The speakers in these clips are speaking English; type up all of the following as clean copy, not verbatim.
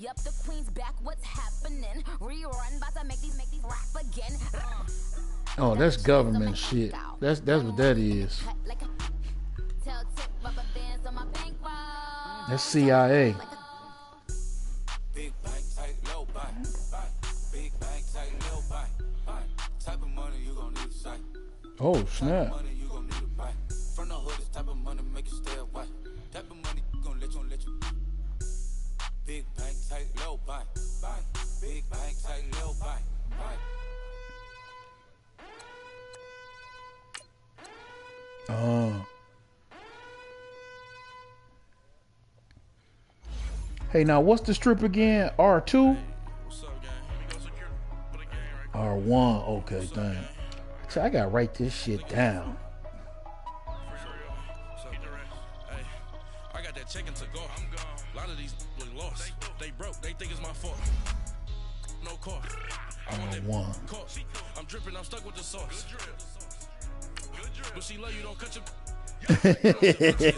Yup, the queen's back. What's happening? Rerun, about to make these rap again. Oh, that's government shit. That's what that is. That's CIA. Oh snap! Big bank, tight, low buy. Big bank, tight, low buy. Oh. Hey, now what's the strip again? R2? R1. Okay, dang. So I gotta write this shit down. I got that chicken to go. I'm gone. A lot of these look lost. They broke. They think it's my fault. No car. R1. I'm dripping. I'm stuck with the sauce. But she love you. Don't cut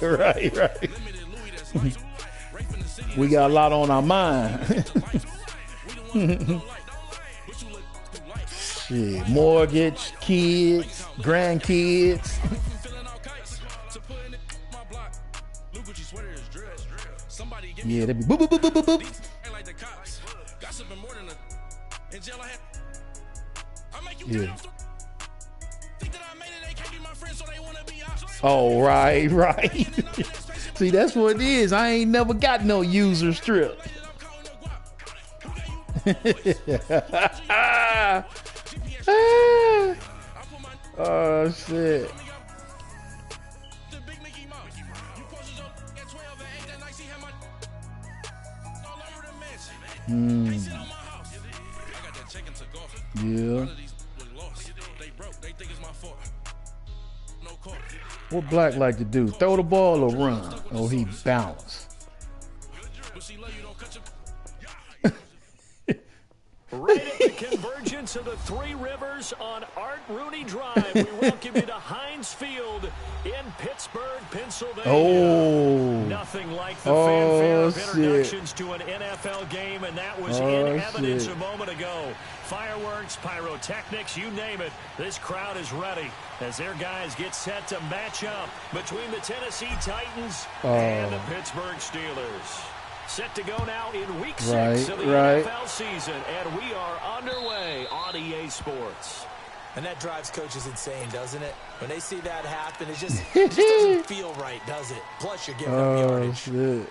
your. Right. We got a lot on our mind. Shit, mortgage, kids, grandkids. Yeah, they be boop boop boop boop boop boop. Yeah. Oh, right. See, that's what it is. I ain't never got no user strip. Oh, shit. Yeah. What Black like to do? Throw the ball or run? Or he bounce? Right at the convergence of the Three Rivers on Art Rooney Drive, we welcome you to Heinz Field in Pittsburgh, Pennsylvania. Oh. Nothing like the fanfare of introductions to an NFL game, and that was in evidence a moment ago. Fireworks, pyrotechnics, you name it. This crowd is ready as their guys get set to match up between the Tennessee Titans and the Pittsburgh Steelers. Set to go now in week 6 of the NFL season, and we are underway on EA Sports. And that drives coaches insane, doesn't it? When they see that happen, it just doesn't feel right, does it? Plus, you're giving up yardage. Shit.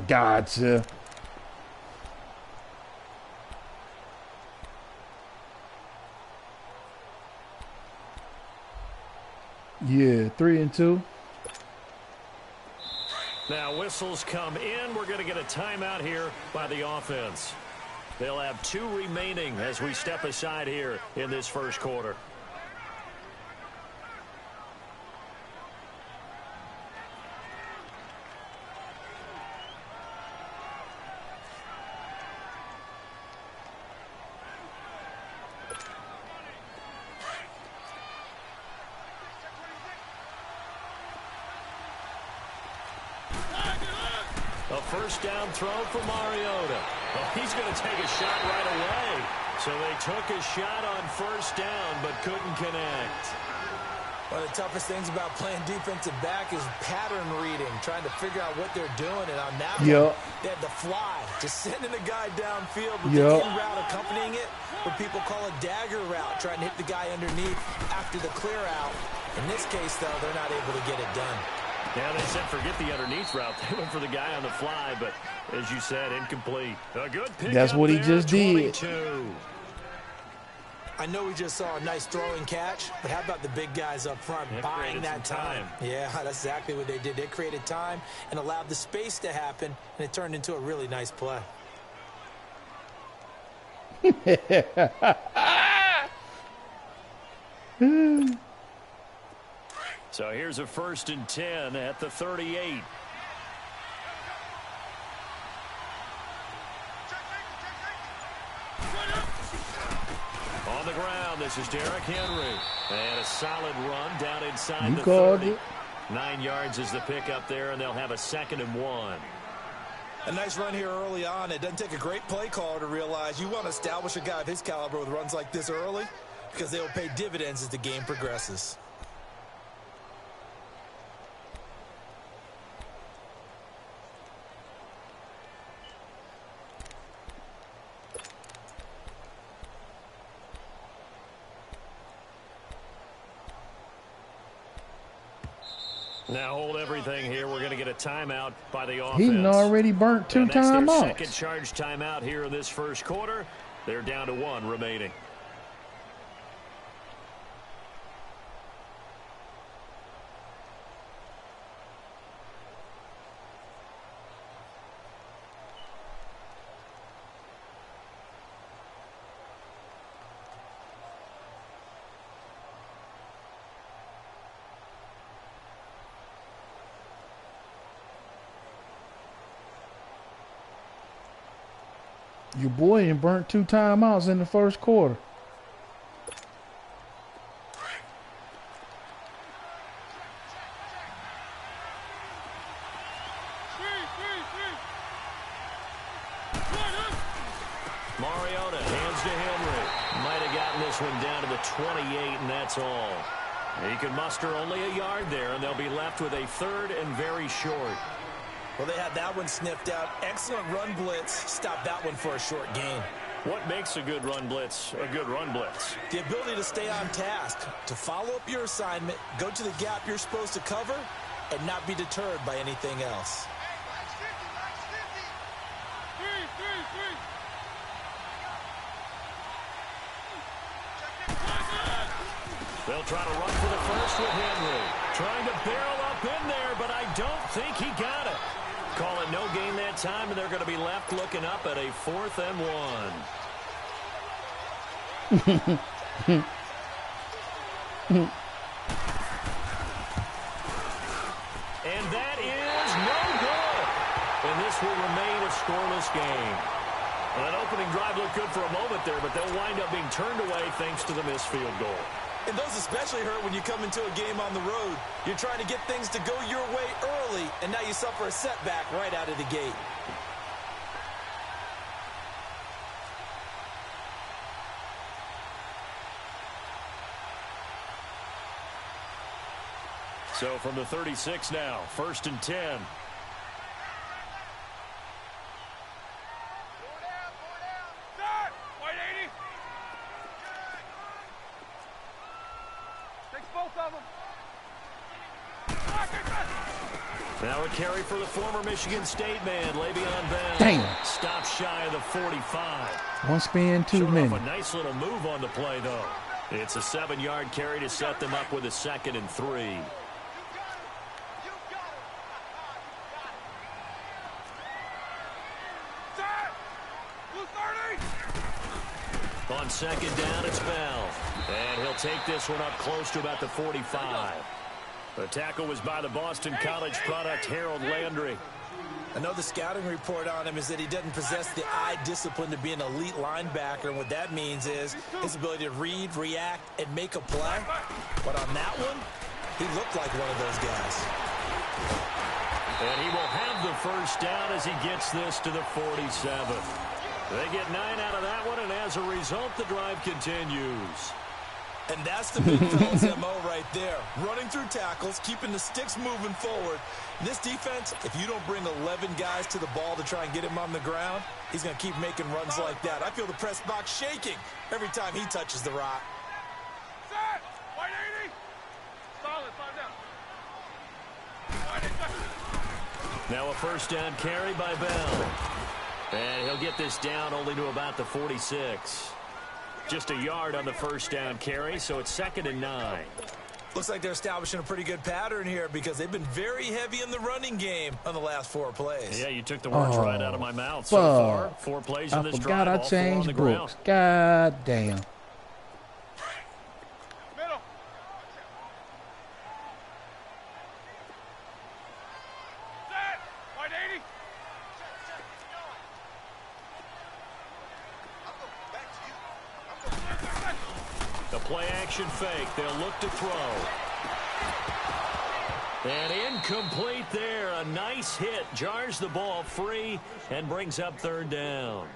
Gotcha. Yeah, 3-2. Now whistles come in. We're going to get a timeout here by the offense. They'll have 2 remaining as we step aside here in this first quarter. A first down throw for Mariota. Well, he's going to take a shot right away. So they took a shot on first down, but couldn't connect. One of the toughest things about playing defensive back is pattern reading, trying to figure out what they're doing. And on that one, they had to fly, just sending the guy downfield with the in route accompanying it, what people call a dagger route, trying to hit the guy underneath after the clear out. In this case, though, they're not able to get it done. Yeah, they said forget the underneath route. They went for the guy on the fly, but as you said, incomplete. A good pick. That's what he just 22. did. I know we just saw a nice throwing catch, but how about the big guys up front buying that time? Yeah, that's exactly what they did. They created time and allowed the space to happen, and it turned into a really nice play. So here's a 1st and 10 at the 38. On the ground, the This is Derrick Henry. And a solid run down inside you the called 30. it. 9 yards is the pickup there, and they'll have a 2nd and 1. A nice run here early on. It doesn't take a great play caller to realize you want to establish a guy of his caliber with runs like this early because they will pay dividends as the game progresses. Now hold everything here. We're going to get a timeout by the offense. He already burnt 2 and that's their timeouts. Second charge timeout here in this first quarter. They're down to 1 remaining. Your boy ain't burnt 2 timeouts in the first quarter. Mariota hands to Henry. Might have gotten this one down to the 28, and that's all. He can muster only a yard there, and they'll be left with a 3rd and very short. Well, they had that one sniffed out. Excellent run blitz. Stop that one for a short gain. What makes a good run blitz a good run blitz? The ability to stay on task, to follow up your assignment, go to the gap you're supposed to cover, and not be deterred by anything else. They'll try to run for the first with Henry. Trying to barrel up in there, but I don't think he got it. Call it no gain that time, and they're going to be left looking up at a 4th and 1. And that is no good. And this will remain a scoreless game. Well, that opening drive looked good for a moment there, but they'll wind up being turned away thanks to the missed field goal. And those especially hurt when you come into a game on the road. You're trying to get things to go your way early, and now you suffer a setback right out of the gate. So from the 36 now, 1st and 10. Now a carry for the former Michigan State man, Le'Veon Bell. Damn. Stop shy of the 45. One spin, 2 minutes. A nice little move on the play, though. It's a 7-yard carry to set them up with a 2nd and 3. On 2nd down, it's Bell. And he'll take this one up close to about the 45. The tackle was by the Boston College product, Harold Landry. I know the scouting report on him is that he doesn't possess the eye discipline to be an elite linebacker. And what that means is his ability to read, react, and make a play. But on that one, he looked like one of those guys. And he will have the first down as he gets this to the 47. They get 9 out of that one, and as a result, the drive continues. And that's the big fella's MO right there. Running through tackles, keeping the sticks moving forward. This defense, if you don't bring 11 guys to the ball to try and get him on the ground, he's going to keep making runs like that. I feel the press box shaking every time he touches the rock. Set! White 80! Solid, 5 down. Now a first down carry by Bell. And he'll get this down only to about the 46. Just a yard on the first down carry, so it's 2nd and 9. Looks like they're establishing a pretty good pattern here because they've been very heavy in the running game on the last 4 plays. Yeah, you took the words right out of my mouth. So far, 4 plays in this drive, all 4 on the ground. God damn. play action fake. They'll look to throw. And incomplete there. A nice hit. Jars the ball free and brings up third down.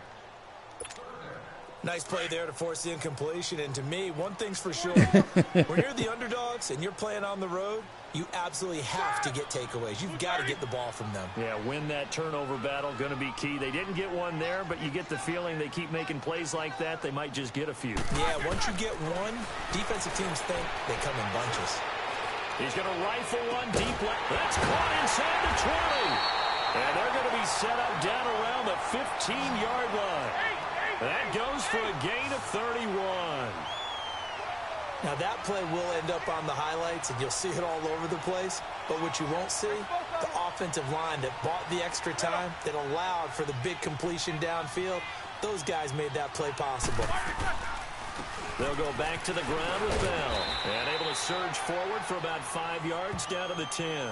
Nice play there to force the incompletion. And to me, one thing's for sure. When you're the underdogs and you're playing on the road, you absolutely have to get takeaways. You've got to get the ball from them. Yeah, win that turnover battle, going to be key. They didn't get one there, but you get the feeling they keep making plays like that, they might just get a few. Yeah, once you get one, defensive teams think they come in bunches. He's going to rifle one deep left. That's caught inside the 20. And they're going to be set up down around the 15-yard line. That goes for a gain of 31. Now, that play will end up on the highlights, and you'll see it all over the place. But what you won't see, the offensive line that bought the extra time, that allowed for the big completion downfield, those guys made that play possible. They'll go back to the ground with Bell. And able to surge forward for about 5 yards down to the 10.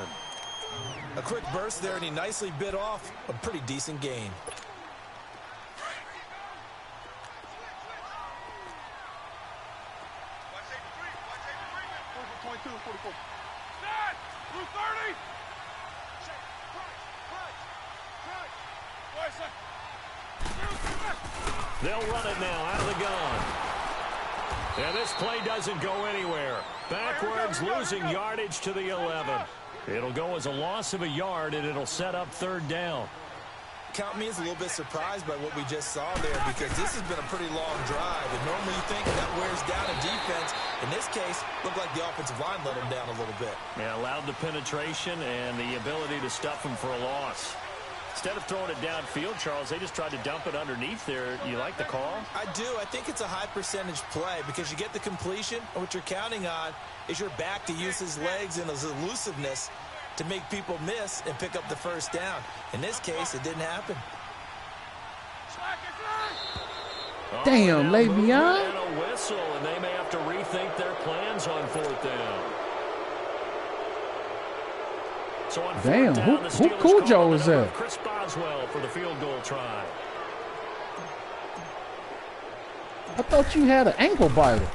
A quick burst there, and he nicely bit off a pretty decent gain. They'll run it now out of the gun. And this play doesn't go anywhere. Backwards, losing yardage to the 11. It'll go as a loss of a yard, and it'll set up third down. Count me as a little bit surprised by what we just saw there, because this has been a pretty long drive, and normally you think that wears down a defense. In this case, looked like the offensive line let them down a little bit. Yeah, allowed the penetration and the ability to stuff them for a loss. Instead of throwing it downfield, Charles, they just tried to dump it underneath there. You like the call? I do. I think it's a high percentage play because you get the completion, and what you're counting on is your back to use his legs and his elusiveness to make people miss and pick up the first down. In this case, it didn't happen. Damn, Le'Veon. And a whistle, and they may have to rethink their plans on fourth down. So on damn, down, who Cujo is that? Chris Boswell for the field goal try. I thought you had an ankle biter.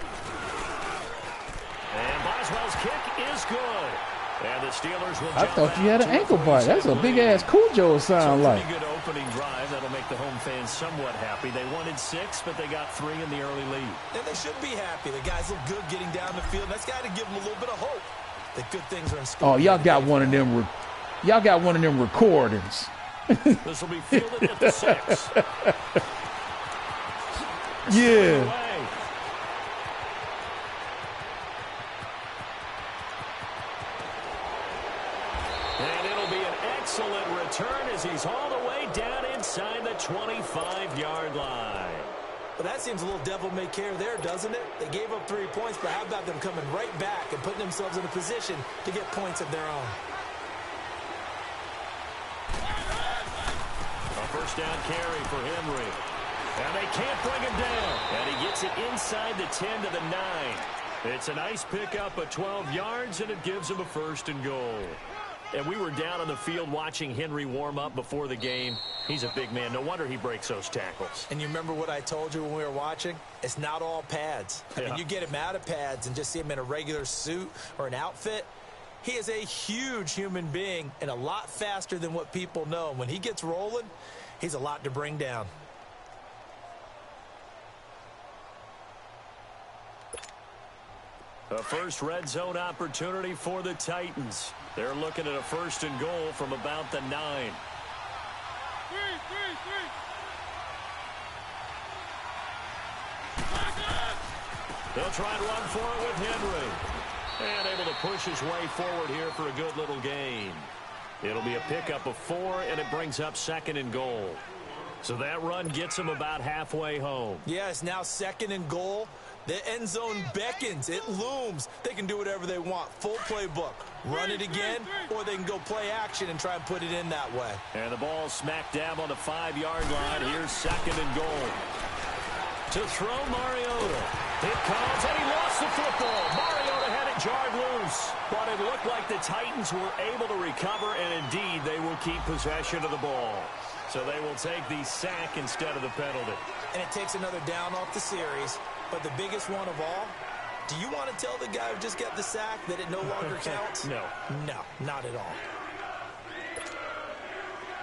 And Boswell's kick is good. And the Steelers will I thought you had an ankle bite. That's a big-ass Cujo sound like. Good opening drive. That'll make the home fans somewhat happy. They wanted 6, but they got 3 in the early lead. And they should be happy. The guys look good getting down the field. That's got to give them a little bit of hope that good things are in store. Oh, y'all got one of them. Y'all got one of them recordings. This will be fielded at the 6. Yeah. And it'll be an excellent return as he's all the way down inside the 25-yard line. But that seems a little devil-may-care there, doesn't it? They gave up 3 points, but how about them coming right back and putting themselves in a position to get points of their own? A first down carry for Henry. And they can't bring him down. And he gets it inside the 10 to the 9. It's a nice pickup of 12 yards, and it gives him a first and goal. And we were down on the field watching Henry warm up before the game. He's a big man. No wonder he breaks those tackles. And you remember what I told you when we were watching? It's not all pads. I mean, you get him out of pads and just see him in a regular suit or an outfit. He is a huge human being and a lot faster than what people know. When he gets rolling, he's a lot to bring down. A first red zone opportunity for the Titans. They're looking at a first and goal from about the 9. They'll try and run for it with Henry. And able to push his way forward here for a good little gain. It'll be a pickup of 4, and it brings up second and goal. So that run gets him about halfway home. Yeah, it's now second and goal. The end zone beckons. It looms. They can do whatever they want. Full playbook. Run it again, or they can go play action and try and put it in that way. And the ball smack dab on the 5-yard line. Here's second and goal. To throw Mariota. It comes, and he lost the football. Mariota had it jarred loose. But it looked like the Titans were able to recover, and indeed they will keep possession of the ball. So they will take the sack instead of the penalty. And it takes another down off the series. But the biggest one of all, Do you want to tell the guy who just got the sack that it no longer counts? No. No, not at all.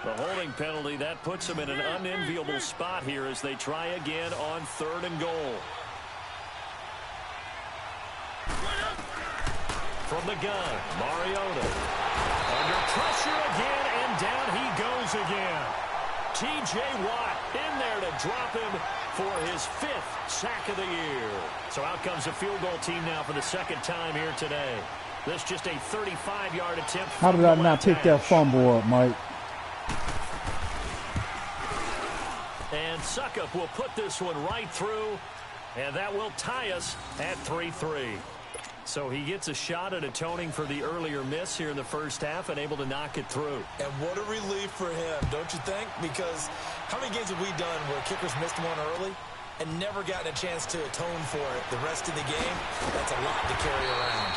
The holding penalty, that puts them in an unenviable spot here as they try again on 3rd and goal. From the gun, Mariota. Under pressure again, and down he goes again. T.J. Watt in there to drop him for his 5th sack of the year. So out comes a field goal team now for the 2nd time here today. This just a 35-yard attempt. How did I not pick that fumble up, Mike? And Suckup will put this one right through, and that will tie us at 3-3. So he gets a shot at atoning for the earlier miss here in the first half and able to knock it through. And what a relief for him, don't you think? Because how many games have we done where kickers missed one early and never gotten a chance to atone for it the rest of the game? That's a lot to carry around.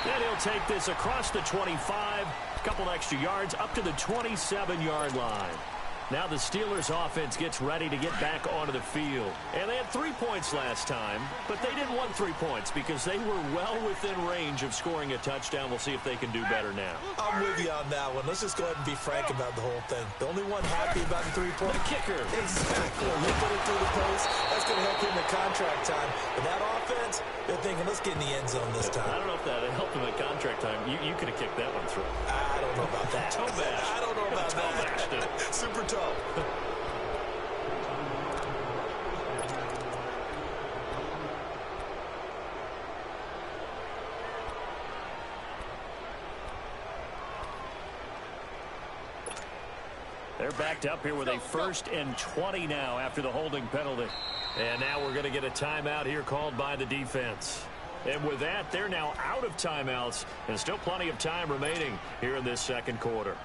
And he'll take this across the 25, a couple extra yards, up to the 27-yard line. Now the Steelers offense gets ready to get back onto the field. And they had 3 points last time, but they didn't want 3 points because they were well within range of scoring a touchdown. We'll see if they can do better now. I'm with you on that one. Let's just go ahead and be frank about the whole thing. The only one happy about the 3-point. The kicker. Exactly. He put it through the post. That's going to help him at contract time. But that offense, they're thinking, let's get in the end zone this time. I don't know if that helped him at contract time. You could have kicked that one through. I don't know about that. I don't know about that. Super tough. They're backed up here with a 1st and 20 now after the holding penalty. And now we're going to get a timeout here called by the defense. And with that, they're now out of timeouts and still plenty of time remaining here in this 2nd quarter.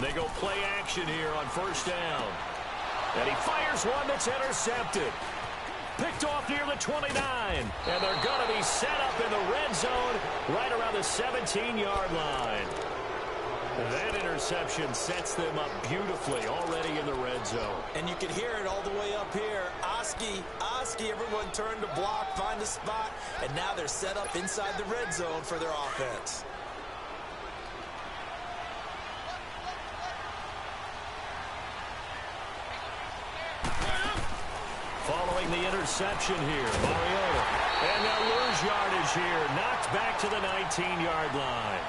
They go play action here on 1st down. And he fires one that's intercepted. Picked off near the 29. And they're going to be set up in the red zone right around the 17-yard line. That interception sets them up beautifully already in the red zone. And you can hear it all the way up here. Oski, everyone turned to block, find a spot, and now they're set up inside the red zone for their offense. Following the interception here, Mariota. And they'll lose yardage here. Knocked back to the 19-yard line.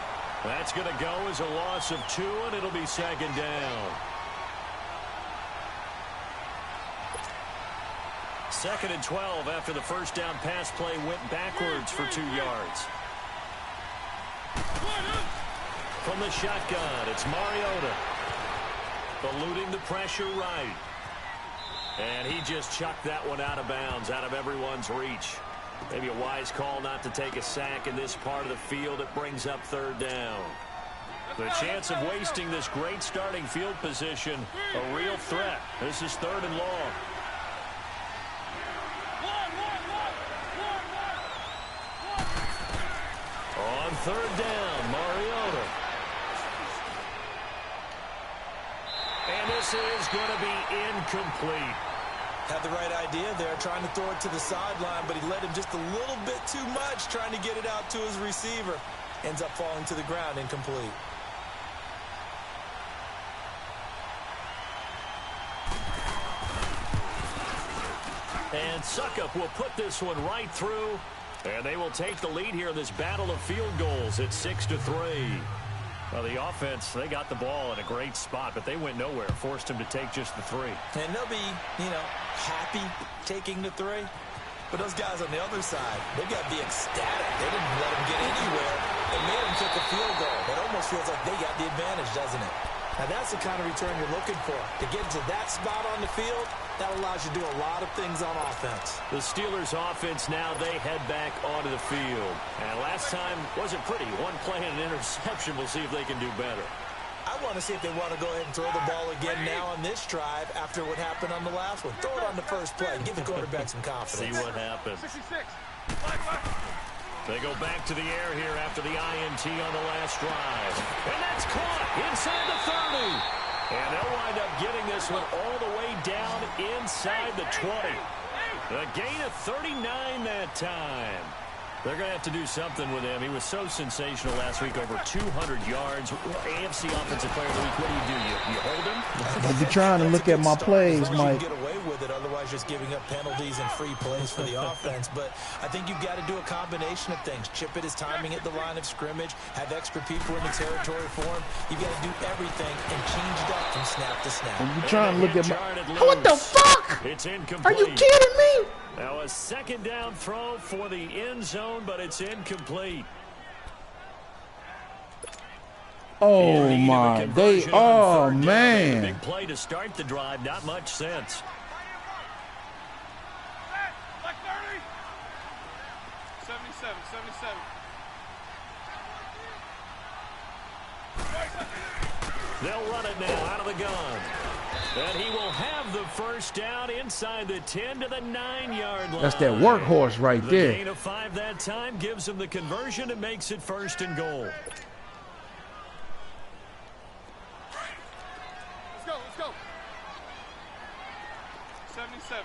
That's going to go as a loss of 2, and it'll be 2nd down. 2nd and 12 after the 1st down pass play went backwards for 2 yards. From the shotgun, it's Mariota. Eluding the pressure right. And he just chucked that one out of bounds, out of everyone's reach. Maybe a wise call not to take a sack in this part of the field. It brings up 3rd down. The chance of wasting this great starting field position, a real threat. This is 3rd and long. On 3rd down, Mariota. And this is going to be incomplete. Had the right idea there, trying to throw it to the sideline, but he led him just a little bit too much, trying to get it out to his receiver. Ends up falling to the ground, incomplete. And Suckup will put this one right through, and they will take the lead here in this battle of field goals at 6-3. Well, the offense, they got the ball in a great spot, but they went nowhere, forced him to take just the 3. And they'll be, happy taking the 3. But those guys on the other side, they got to be ecstatic. They didn't let him get anywhere. They made him kick a field goal. It almost feels like they got the advantage, doesn't it? Now, that's the kind of return you're looking for. To get to that spot on the field, that allows you to do a lot of things on offense. The Steelers' offense now, they head back onto the field. And last time wasn't pretty. One play and an interception. We'll see if they can do better. I want to see if they want to go ahead and throw the ball again now on this drive after what happened on the last one. Throw it on the first play. Give the quarterback some confidence. See what happens. 66. They go back to the air here after the INT on the last drive. And that's caught inside the 30. And they'll wind up getting this one all the way down inside the 20. A gain of 39 that time. They're going to have to do something with him. He was so sensational last week, over 200 yards. AFC Offensive Player of the Week, what do? You hold him? Don't be trying to look at my plays, Mike. Get away with it, otherwise just giving up penalties and free plays for the offense. But I think you've got to do a combination of things. Chip it his timing at the line of scrimmage, have extra people in the territory for him. You've got to do everything and change it up from snap to snap. Don't be trying to look at my... What the fuck? It's incomplete. Are you kidding me? Now a second down throw for the end zone, but it's incomplete. Oh my, oh man. Big play to start the drive, not much sense. Like 30. 77. They'll run it now out of the gun. And he will have the first down inside the 10 to the 9-yard line. That's that workhorse right there. The gain of 5 that time gives him the conversion and makes it 1st and goal. Let's go. 77.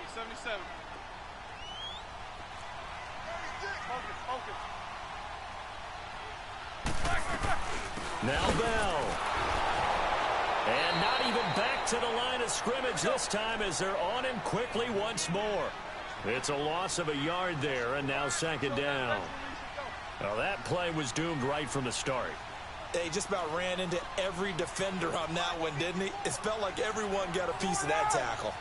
Focus. Now Bell. And not even back to the line of scrimmage this time as they're on him quickly once more. It's a loss of a yard there, and now 2nd down. Well, that play was doomed right from the start. They just about ran into every defender on that one, didn't he? It felt like everyone got a piece of that tackle.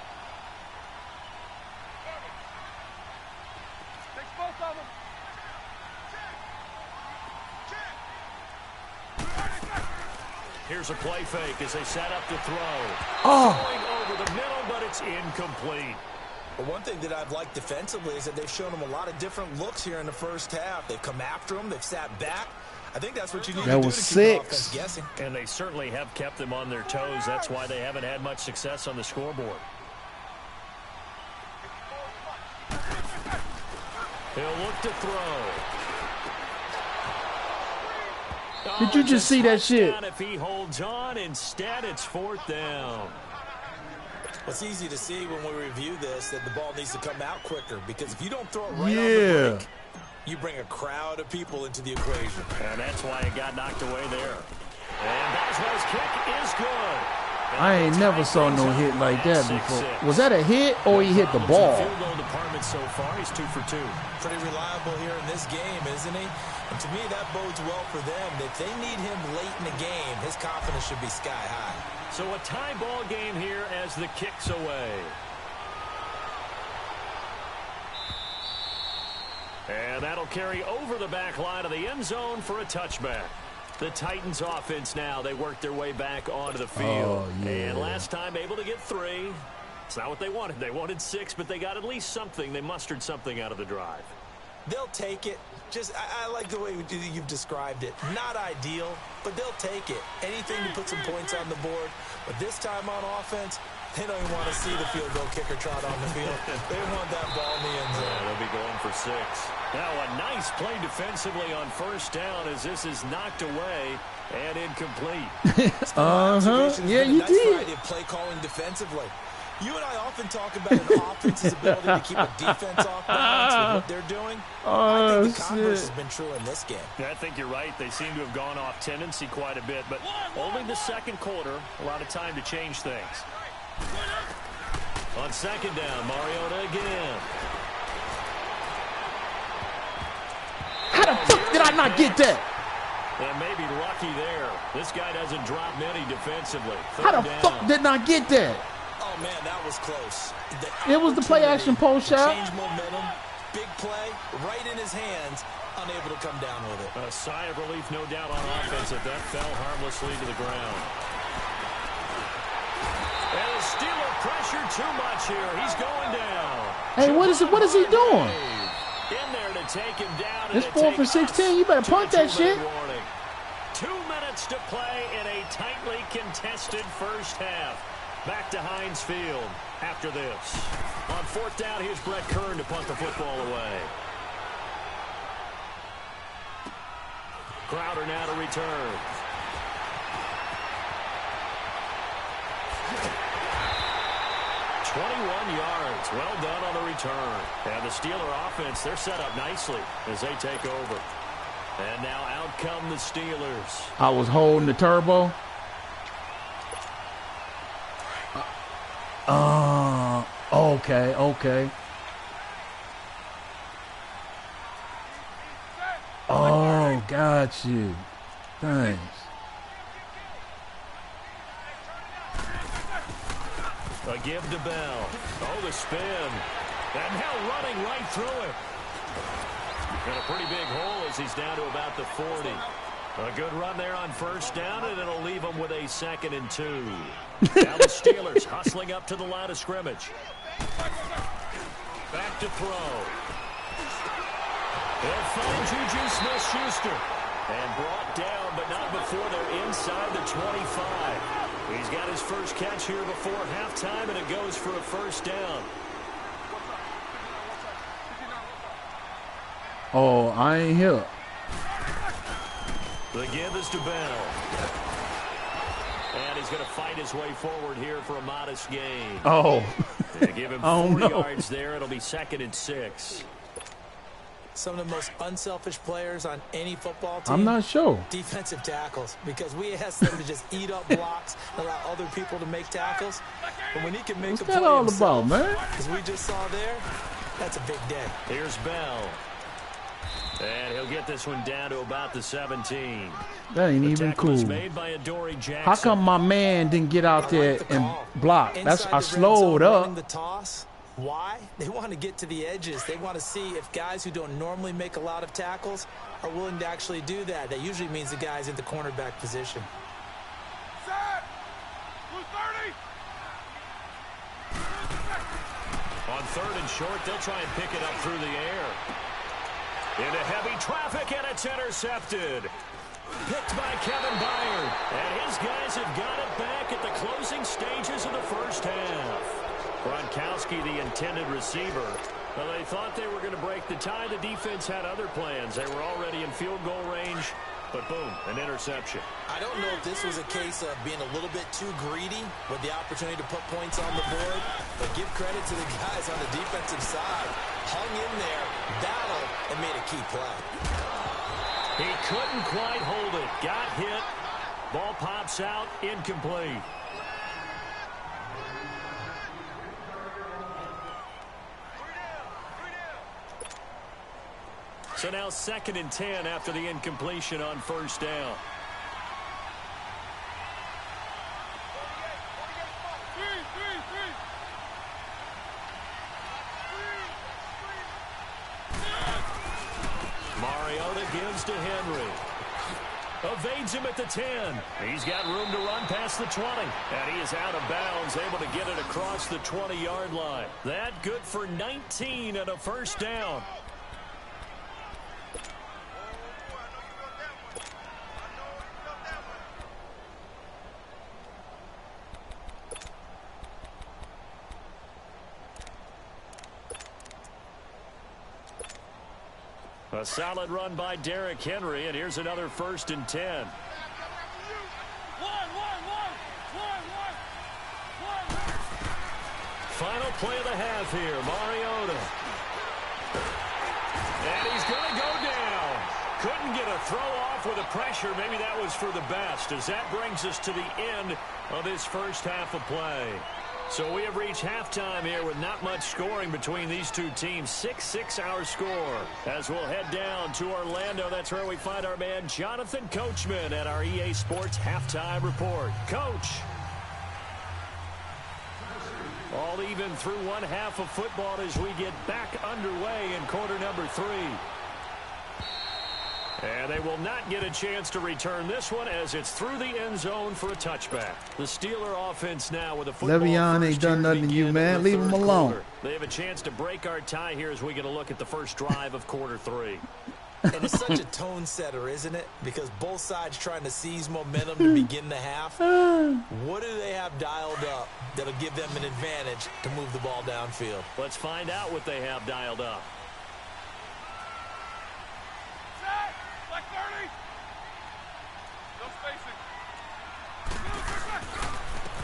Takes both of them. Here's a play fake as they set up to throw. Oh. Going over the middle, but it's incomplete. But one thing that I've liked defensively is that they've shown him a lot of different looks here in the first half. They've come after him. They've sat back. I think that's what you need to do to keep the offense guessing. And they certainly have kept them on their toes. That's why they haven't had much success on the scoreboard. He'll look to throw. Did you just see that shit? If he holds on, instead it's 4th down. It's easy to see when we review this that the ball needs to come out quicker, because if you don't throw it right on the break, you bring a crowd of people into the equation. And that's why it got knocked away there. And Boswell's kick is good. I ain't never saw no hit like that before. Was that a hit or he hit the ball? Field goal department so far, he's 2 for 2. Pretty reliable here in this game, isn't he? And to me, that bodes well for them. If they need him late in the game, his confidence should be sky high. So a tie ball game here as the kick's away. And that'll carry over the back line of the end zone for a touchback. The Titans offense now, they work their way back onto the field. And last time able to get 3. It's not what they wanted. They wanted 6, but they got at least something. They mustered something out of the drive. They'll take it. I like the way you've described it. Not ideal, but they'll take it. Anything to put some points on the board. But this time on offense, they don't even want to see the field goal kicker trot on the field. They want that ball in the end zone. They'll be going for 6. Now a nice play defensively on 1st down as this is knocked away and incomplete. Yeah, you nice did. Variety of play calling defensively. You and I often talk about an offense's ability to keep a defense off balance with what they're doing. I think the converse has been true in this game. Yeah, I think you're right. They seem to have gone off tendency quite a bit, but only the 2nd quarter, a lot of time to change things. On 2nd down, Mariota again. How the fuck did I not get that? And maybe lucky there. This guy doesn't drop many defensively. How the fuck did not get that? Oh, man, that was close. It was the play-action post shot. Change momentum, big play, right in his hands, unable to come down with it. A sigh of relief, no doubt, on offense if that fell harmlessly to the ground. And the Steeler pressure too much here. He's going down. Hey, what is he doing? In there to take him down. It's 4th for 16. You better punt that shit. 2 minutes to play in a tightly contested first half. Back to Heinz Field after this. On 4th down, here's Brett Kern to punt the football away. Crowder now to return. yards. Well done on the return. And the Steeler offense, they're set up nicely as they take over. And now out come the Steelers. I was holding the turbo. Okay. Oh, got you. Thanks. A give to Bell. Oh, the spin. And now running right through it. And a pretty big hole as he's down to about the 40. A good run there on first down, and it'll leave him with a 2nd and 2. Now the Steelers hustling up to the line of scrimmage. Back to throw. They'll find Juju Smith-Schuster. And brought down, but not before they're inside the 25. He's got his first catch here before halftime, and it goes for a first down. Oh, I ain't here. The give is to Bell. And he's going to fight his way forward here for a modest gain. Oh. They give him 4 yards there. It'll be 2nd and 6. Some of the most unselfish players on any football team. I'm not sure. Defensive tackles, because we ask them to just eat up blocks and allow other people to make tackles. But when he can make a play all himself, about, man? as we just saw there, that's a big day. Here's Bell. And he'll get this one down to about the 17. That ain't even cool. Made by Adoree Jackson. How come my man didn't get out there and block? I slowed up. The toss. Why? They want to get to the edges. They want to see if guys who don't normally make a lot of tackles are willing to actually do that. That usually means the guys in the cornerback position. Set! Who's 30? On 3rd and short, they'll try and pick it up through the air. Into heavy traffic, and it's intercepted. Picked by Kevin Byard. And his guys have got it back at the closing stages of the first half. Gronkowski, the intended receiver. Well, they thought they were going to break the tie. The defense had other plans. They were already in field goal range, but boom, an interception. I don't know if this was a case of being a little bit too greedy with the opportunity to put points on the board, but give credit to the guys on the defensive side. Hung in there, battled, and made a key play. He couldn't quite hold it. Got hit. Ball pops out, incomplete. So now 2nd and 10 after the incompletion on first down. Mariota gives to Henry. Evades him at the 10. He's got room to run past the 20. And he is out of bounds, able to get it across the 20-yard line. That good for 19 and a first down. A solid run by Derrick Henry, and here's another 1st and 10. Final play of the half here, Mariota. And he's going to go down. Couldn't get a throw off with the pressure. Maybe that was for the best, as that brings us to the end of this first half of play. So we have reached halftime here with not much scoring between these two teams. 6-6 our score. As we'll head down to Orlando, that's where we find our man Jonathan Coachman at our EA Sports Halftime Report. Coach. All even through one half of football as we get back underway in quarter number 3. And they will not get a chance to return this one as it's through the end zone for a touchback. The Steeler offense now with a football. Le'Veon ain't done nothing to you, man. Leave him alone. Quarter. They have a chance to break our tie here as we get a look at the first drive of quarter 3. And it's such a tone setter, isn't it? Because both sides trying to seize momentum to begin the half. What do they have dialed up that'll give them an advantage to move the ball downfield? Let's find out what they have dialed up.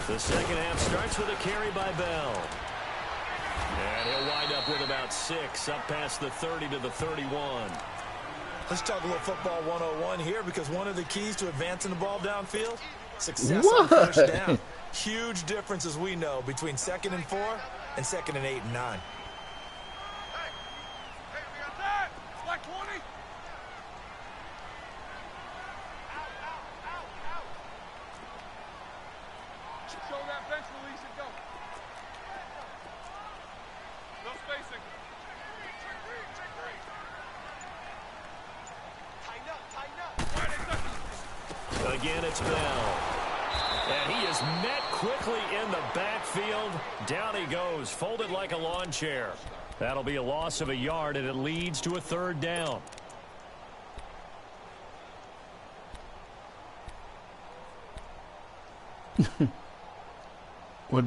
The second half starts with a carry by Bell. And he'll wind up with about 6, up past the 30 to the 31. Let's talk a little football 101 here, because one of the keys to advancing the ball downfield, success on first down. Huge difference, as we know, between 2nd and 4 and 2nd and 8 and 9. Again, it's Bell. And he is met quickly in the backfield. Down he goes, folded like a lawn chair. That'll be a loss of a yard, and it leads to a 3rd down. What?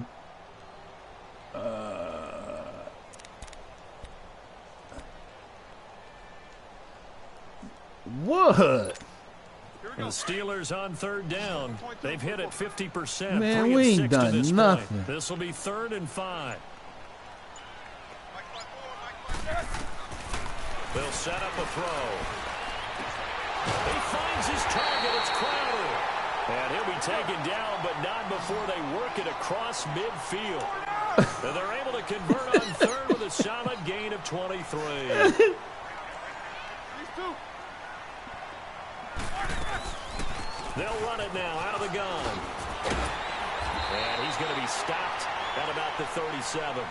What? The Steelers on 3rd down. They've hit it 50%. Man, we ain't done nothing. This will be 3rd and 5. They'll set up a throw. He finds his target. It's Crowder. And he'll be taken down, but not before they work it across midfield. And they're able to convert on 3rd with a solid gain of 23. They'll run it now out of the gun. And he's going to be stopped at about the 37.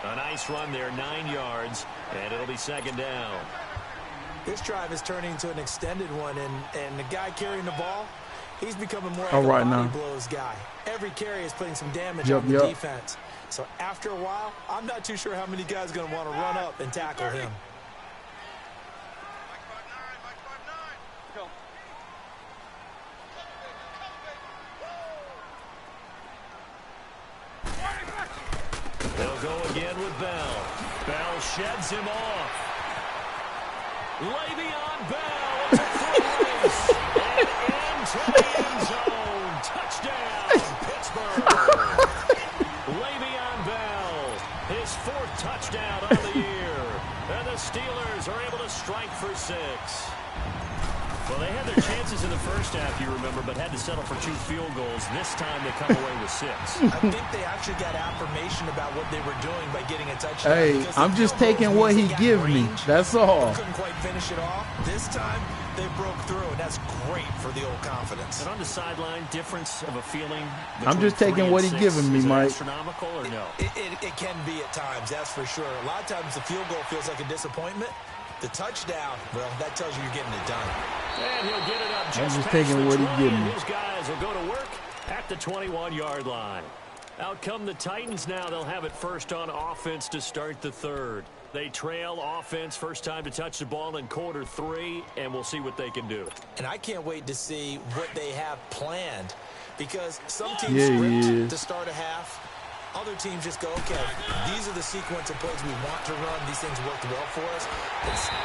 A nice run there, 9 yards, and it'll be 2nd down. This drive is turning into an extended one, and the guy carrying the ball, he's becoming more of a body blows guy. Every carry is putting some damage on the defense. So after a while, I'm not too sure how many guys are going to want to run up and tackle him. They'll go again with Bell. Bell sheds him off. Le'Veon Bell. It's a full race. And into the end zone. Touchdown, Pittsburgh. Le'Veon Bell. His 4th touchdown of the year. And the Steelers are able to strike for 6. Well, they had their chances in the first half, you remember, but had to settle for 2 field goals. This time they come away with 6. I think they actually got affirmation about what they were doing by getting a touchdown. Hey, I'm just taking what he give me. That's all. Couldn't quite finish it off. This time they broke through, and that's great for the old confidence. And on the sideline, difference of a feeling. I'm just taking what he giving me, Mike. Astronomical or no? It can be at times, that's for sure. A lot of times the field goal feels like a disappointment. The touchdown, well, that tells you you're getting it done. And he'll get it up I'm just taking what he giving me. His guys will go to work at the 21-yard line. Out come the Titans now. They'll have it first on offense to start the 3rd. They trail offense, first time to touch the ball in quarter 3, and we'll see what they can do. And I can't wait to see what they have planned, because some teams script to start a half. Other teams just go, okay, these are the sequence of plays we want to run. These things worked well for us.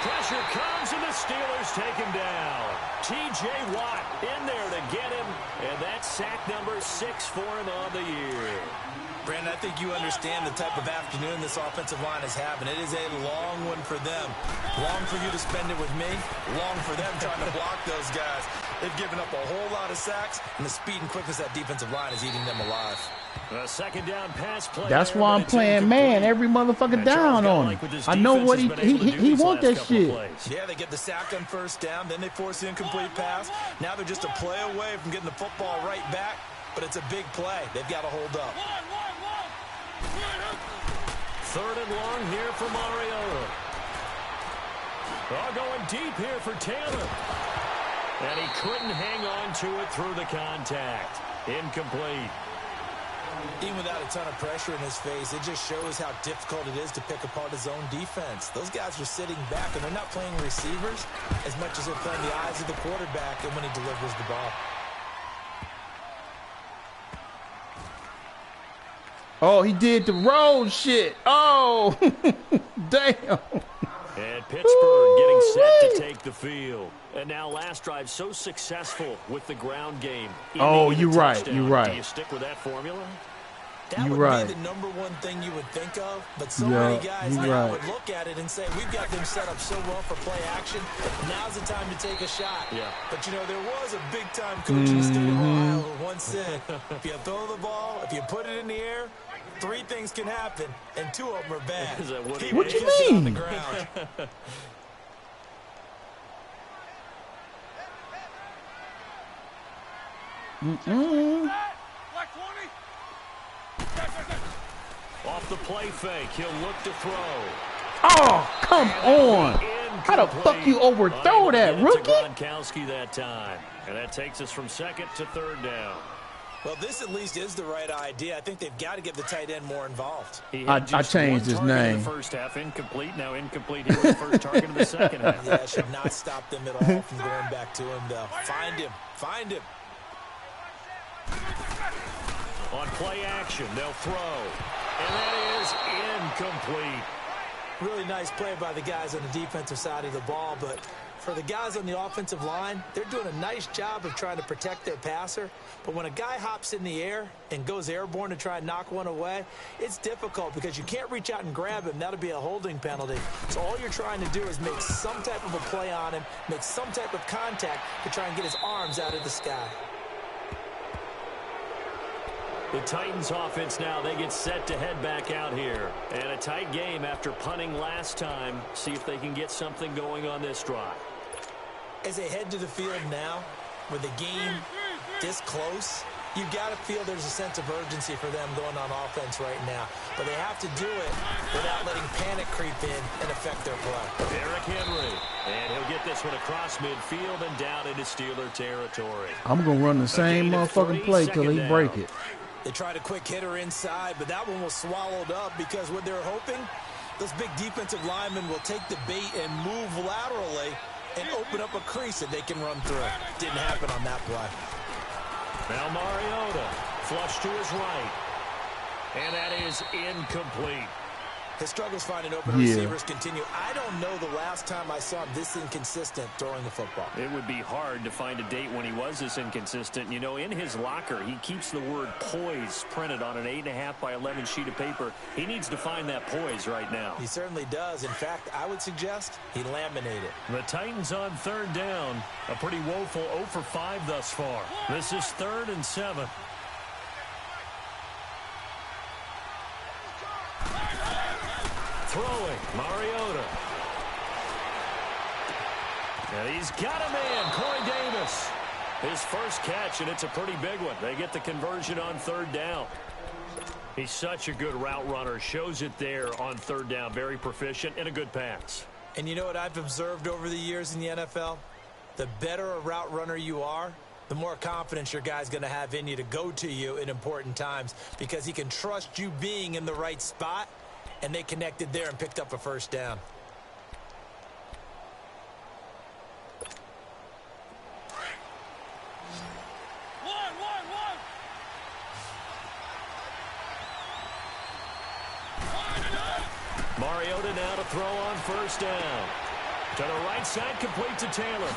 Pressure comes, and the Steelers take him down. T.J. Watt in there to get him, and that's sack number 6 for him on the year. Brandon, I think you understand the type of afternoon this offensive line is having. It is a long one for them. Long for you to spend it with me. Long for them trying to block those guys. They've given up a whole lot of sacks, and the speed and quickness of that defensive line is eating them alive. A 2nd down pass play. That's why I'm playing man every motherfucker down on him. I know what he want that shit. Yeah, they get the sack on first down, then they force the incomplete pass. Now they're just a play away from getting the football right back, but it's a big play. They've got to hold up. 3rd and long here for Mariota. Going deep here for Taylor. And he couldn't hang on to it through the contact. Incomplete. Even without a ton of pressure in his face, it just shows how difficult it is to pick apart his own defense. Those guys are sitting back, and they're not playing receivers as much as they're playing the eyes of the quarterback and when he delivers the ball. Oh, he did the road shit. Oh, damn. And Pittsburgh getting set to take the field. And now last drive so successful with the ground game. Oh, you're right. You're right. Do you stick with that formula? That would be the number one thing you would think of, but so many guys now would look at it and say, we've got them set up so well for play action, now's the time to take a shot. Yeah. But, you know, there was a big-time coach in the state of Ohio who once said, if you throw the ball, if you put it in the air, 3 things can happen, and 2 of them are bad. What you mean? On the ground. Off the play fake, he'll look to throw. Oh, come on. How the fuck you overthrow that, rookie? Gronkowski that time. And that takes us from 2nd to 3rd down. Well, this at least is the right idea. I think they've got to get the tight end more involved. I changed his name. In the first half, incomplete. Now incomplete here with the first target of the second half. Yeah, should not stop them at all from going back to him, though. Find him. Find him. On play action, they'll throw. And that is incomplete. Really nice play by the guys on the defensive side of the ball, but for the guys on the offensive line, they're doing a nice job of trying to protect their passer. But when a guy hops in the air and goes airborne to try and knock one away, it's difficult because you can't reach out and grab him. That'll be a holding penalty. So all you're trying to do is make some type of a play on him, make some type of contact to try and get his arms out of the sky. The Titans offense now, they get set to head back out here. And a tight game after punting last time. See if they can get something going on this drive. As they head to the field now, with the game this close, you've got to feel there's a sense of urgency for them going on offense right now. But they have to do it without letting panic creep in and affect their play. Derrick Henry. And he'll get this one across midfield and down into Steeler territory. I'm going to run the same motherfucking play till he break it. They tried a quick hitter inside, but that one was swallowed up because what they're hoping, those big defensive linemen will take the bait and move laterally and open up a crease that they can run through. Didn't happen on that play. Now Mariota, flush to his right. And that is incomplete. His struggles finding open receivers continue. I don't know the last time I saw him this inconsistent throwing the football. It would be hard to find a date when he was this inconsistent. You know, in his locker, he keeps the word poise printed on an 8.5 by 11 sheet of paper. He needs to find that poise right now. He certainly does. In fact, I would suggest he laminated. The Titans on 3rd down. A pretty woeful 0 for 5 thus far. This is 3rd and 7. Throwing, Mariota. And he's got a man, Corey Davis. His first catch, and it's a pretty big one. They get the conversion on 3rd down. He's such a good route runner. Shows it there on 3rd down. Very proficient and a good pass. And you know what I've observed over the years in the NFL? The better a route runner you are, the more confidence your guy's going to have in you to go to you in important times because he can trust you being in the right spot. And they connected there and picked up a first down. Mariota now to throw on 1st down. To the right side, complete to Taylor.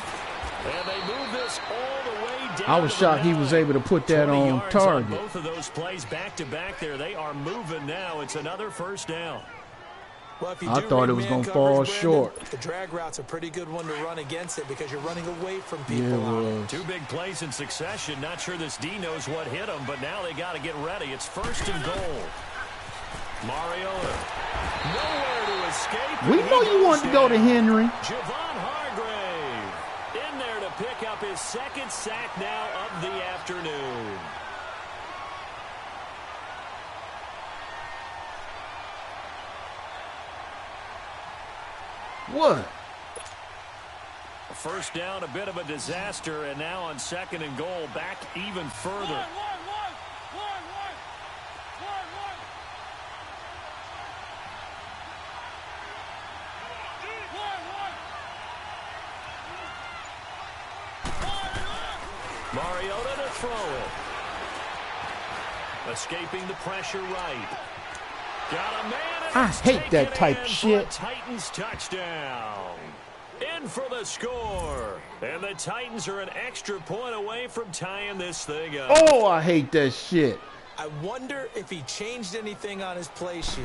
And they move this all the way down. I was shocked he was able to put that on target. On both of those plays back to back there. They are moving now. It's another 1st down. Well, if you I thought it was going to fall short. The drag route's a pretty good one to run against it because you're running away from people. Yeah, 2 big plays in succession. Not sure this D knows what hit him, but now they got to get ready. It's 1st and goal. Mariota. Nowhere to escape. We know you wanted to go to Henry. Javon Hargrave in there to pick up his 2nd sack now of the afternoon. What? 1st down, a bit of a disaster, and now on 2nd and goal, back even further. Mariota to throw it. Escaping the pressure right. Got a man. I hate that type of shit. Titans touchdown. in for the score. And the Titans are an extra point away from tying this thing up. Oh, I hate that shit. I wonder if he changed anything on his play sheet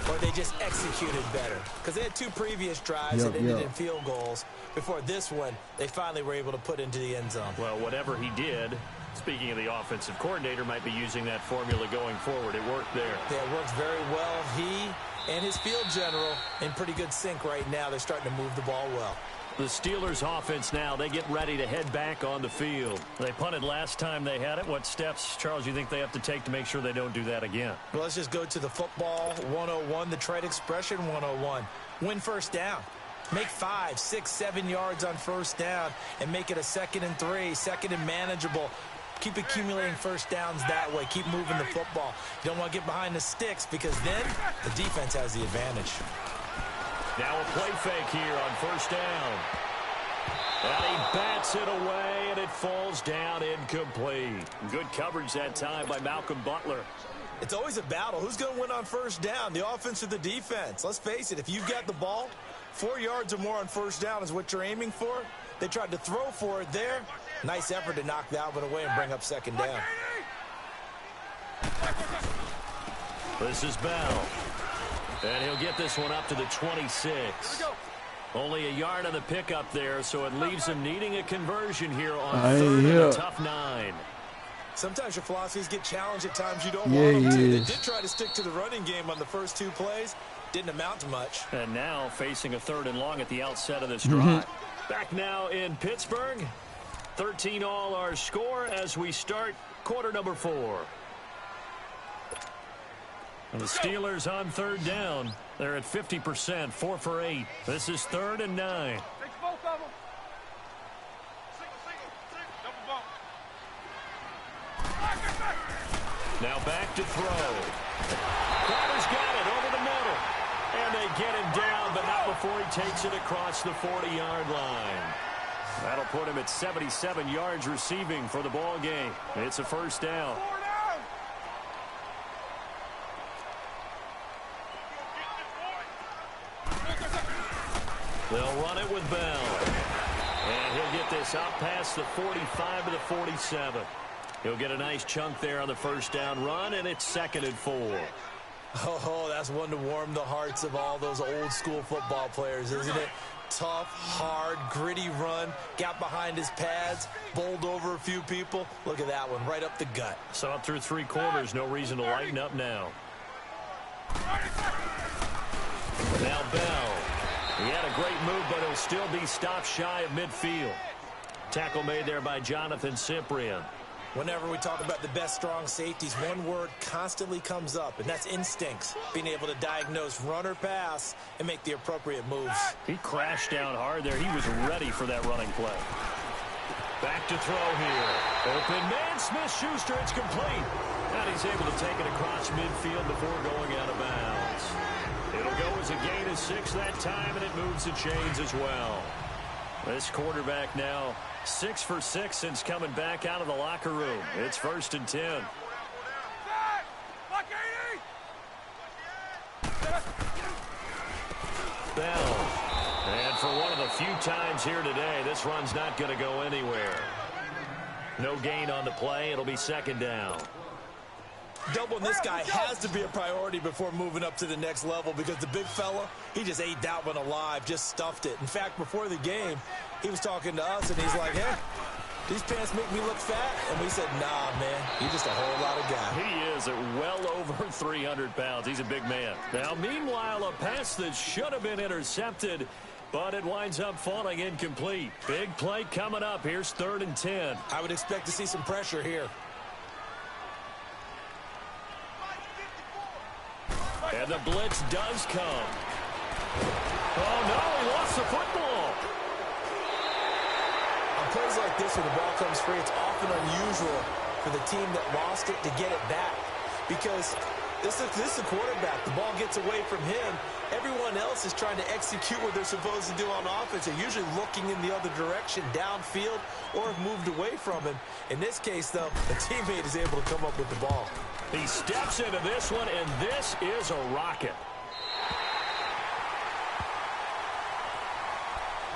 or they just executed better. Because they had 2 previous drives that ended in field goals. Before this one, they finally were able to put into the end zone. Well, whatever he did, speaking of the offensive coordinator, might be using that formula going forward. It worked there. Yeah, it works very well. He and his field general in pretty good sync right now. They're starting to move the ball well. The Steelers offense now, they get ready to head back on the field. They punted last time they had it. What steps, Charles, you think they have to take to make sure they don't do that again? Well, let's just go to the football 101, the trade expression 101. Win first down. Make 5, 6, 7 yards on first down and make it a 2nd and 3, 2nd and manageable. Keep accumulating first downs that way. Keep moving the football. You don't want to get behind the sticks because then the defense has the advantage. Now a play fake here on first down. And he bats it away, and it falls down incomplete. Good coverage that time by Malcolm Butler. It's always a battle. Who's going to win on first down, the offense or the defense? Let's face it, if you've got the ball, 4 yards or more on first down is what you're aiming for. They tried to throw for it there. Nice effort to knock that one away and bring up 2nd down. This is Bell. And he'll get this one up to the 26. Only a yard on the pickup there, so it leaves him needing a conversion here on 3rd and a tough 9. Sometimes your philosophies get challenged at times you don't want them to. They did try to stick to the running game on the first 2 plays. Didn't amount to much. And now facing a 3rd and long at the outset of this drive. Back now in Pittsburgh. 13 all our score as we start quarter number 4. And the Steelers on 3rd down. They're at 50%, 4 for 8. This is 3rd and 9. Now back to throw. Carter's got it over the middle. And they get him down, but not before he takes it across the 40-yard line. That'll put him at 77 yards receiving for the ball game. It's a first down. They'll run it with Bell. And he'll get this out past the 45 to the 47. He'll get a nice chunk there on the first down run, and it's 2nd and 4. Oh, that's one to warm the hearts of all those old-school football players, isn't it? Tough, hard, gritty run. Got behind his pads, bowled over a few people. Look at that one, right up the gut. Saw it through 3 quarters. No reason to lighten up now. Now Bell. He had a great move, but he'll still be stopped shy of midfield. Tackle made there by Jonathan Cyprien. Whenever we talk about the best strong safeties, one word constantly comes up, and that's instincts. Being able to diagnose run or pass and make the appropriate moves. He crashed down hard there. He was ready for that running play. Back to throw here. Open man, Smith-Schuster, it's complete. And he's able to take it across midfield before going out of bounds. It'll go as a gain of 6 that time, and it moves the chains as well. This quarterback now 6 for 6 since coming back out of the locker room. It's 1st and 10. Bell. And for one of the few times here today, this run's not going to go anywhere. No gain on the play. It'll be 2nd down. Doubling this guy has to be a priority before moving up to the next level because the big fella, he just ate that one alive, just stuffed it. In fact, before the game, he was talking to us, and he's like, hey, these pants make me look fat. And we said, nah, man, he's just a whole lot of guy. He is at well over 300 pounds. He's a big man. Now, meanwhile, a pass that should have been intercepted, but it winds up falling incomplete. Big play coming up. Here's 3rd and 10. I would expect to see some pressure here. And the blitz does come. Oh, no, he lost the football. On plays like this where the ball comes free, it's often unusual for the team that lost it to get it back. Because this is the quarterback. The ball gets away from him. Everyone else is trying to execute what they're supposed to do on offense. They're usually looking in the other direction, downfield, or have moved away from him. In this case, though, the teammate is able to come up with the ball. He steps into this one, and this is a rocket.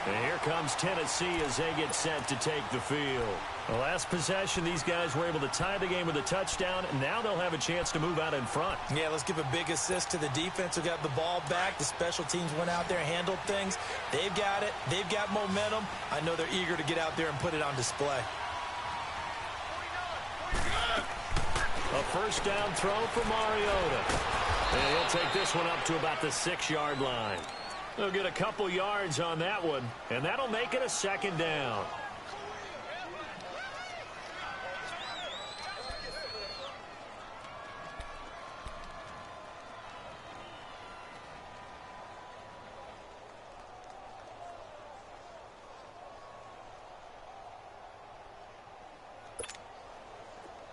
And here comes Tennessee as they get set to take the field. The last possession, these guys were able to tie the game with a touchdown, and now they'll have a chance to move out in front. Yeah, let's give a big assist to the defense who got the ball back. The special teams went out there and handled things. They've got it. They've got momentum. I know they're eager to get out there and put it on display. A first down throw for Mariota. And he'll take this one up to about the 6-yard line. They'll get a couple yards on that one, and that'll make it a second down.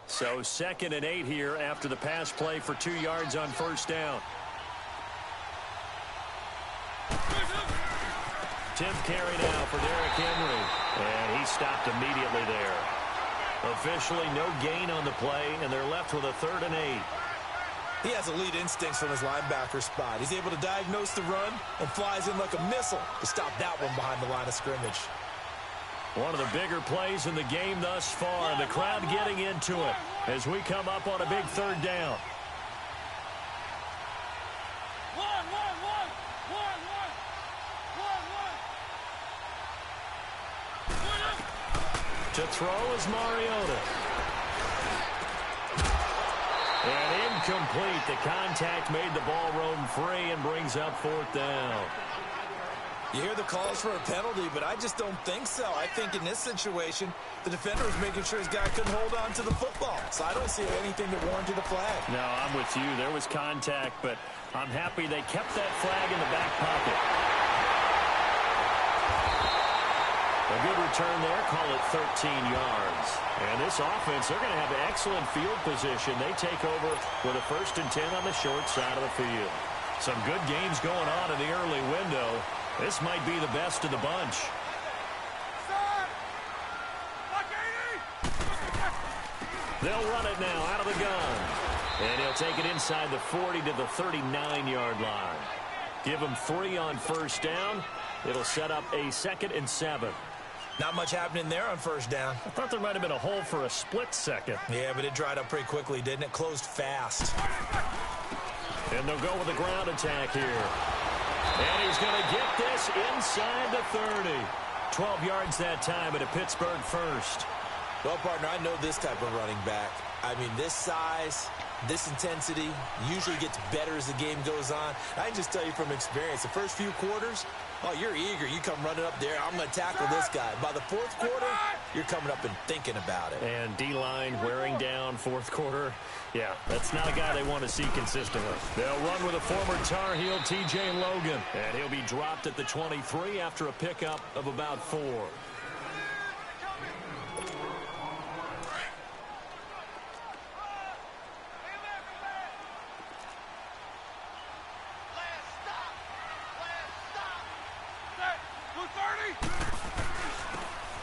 So 2nd and 8 here after the pass play for 2 yards on first down. 10th carry now for Derrick Henry. And he stopped immediately there. Officially no gain on the play, and they're left with a 3rd and 8. He has elite instincts from his linebacker spot. He's able to diagnose the run and flies in like a missile to stop that one behind the line of scrimmage. One of the bigger plays in the game thus far, and the crowd getting into it as we come up on a big 3rd down. To throw is Mariota. And incomplete. The contact made the ball roam free and brings up 4th down. You hear the calls for a penalty, but I just don't think so. I think in this situation, the defender was making sure his guy couldn't hold on to the football. So I don't see anything that warranted a flag. No, I'm with you. There was contact, but I'm happy they kept that flag in the back pocket. A good return there. Call it 13 yards. And this offense, they're going to have excellent field position. They take over with a 1st and 10 on the short side of the field. Some good games going on in the early window. This might be the best of the bunch. They'll run it now out of the gun. And he'll take it inside the 40 to the 39-yard line. Give him 3 on first down. It'll set up a 2nd and 7. Not much happening there on first down. I thought there might have been a hole for a split second. Yeah, but it dried up pretty quickly, didn't it? Closed fast. And they'll go with a ground attack here. And he's going to get this inside the 30. 12 yards that time at a Pittsburgh first. Well, partner, I know this type of running back. I mean, this size, this intensity usually gets better as the game goes on. I can just tell you from experience, the first few quarters, oh, you're eager. You come running up there. I'm going to tackle this guy. By the 4th quarter, you're coming up and thinking about it. And D-line wearing down 4th quarter. Yeah, that's not a guy they want to see consistently. They'll run with a former Tar Heel, T.J. Logan. And he'll be dropped at the 23 after a pickup of about 4.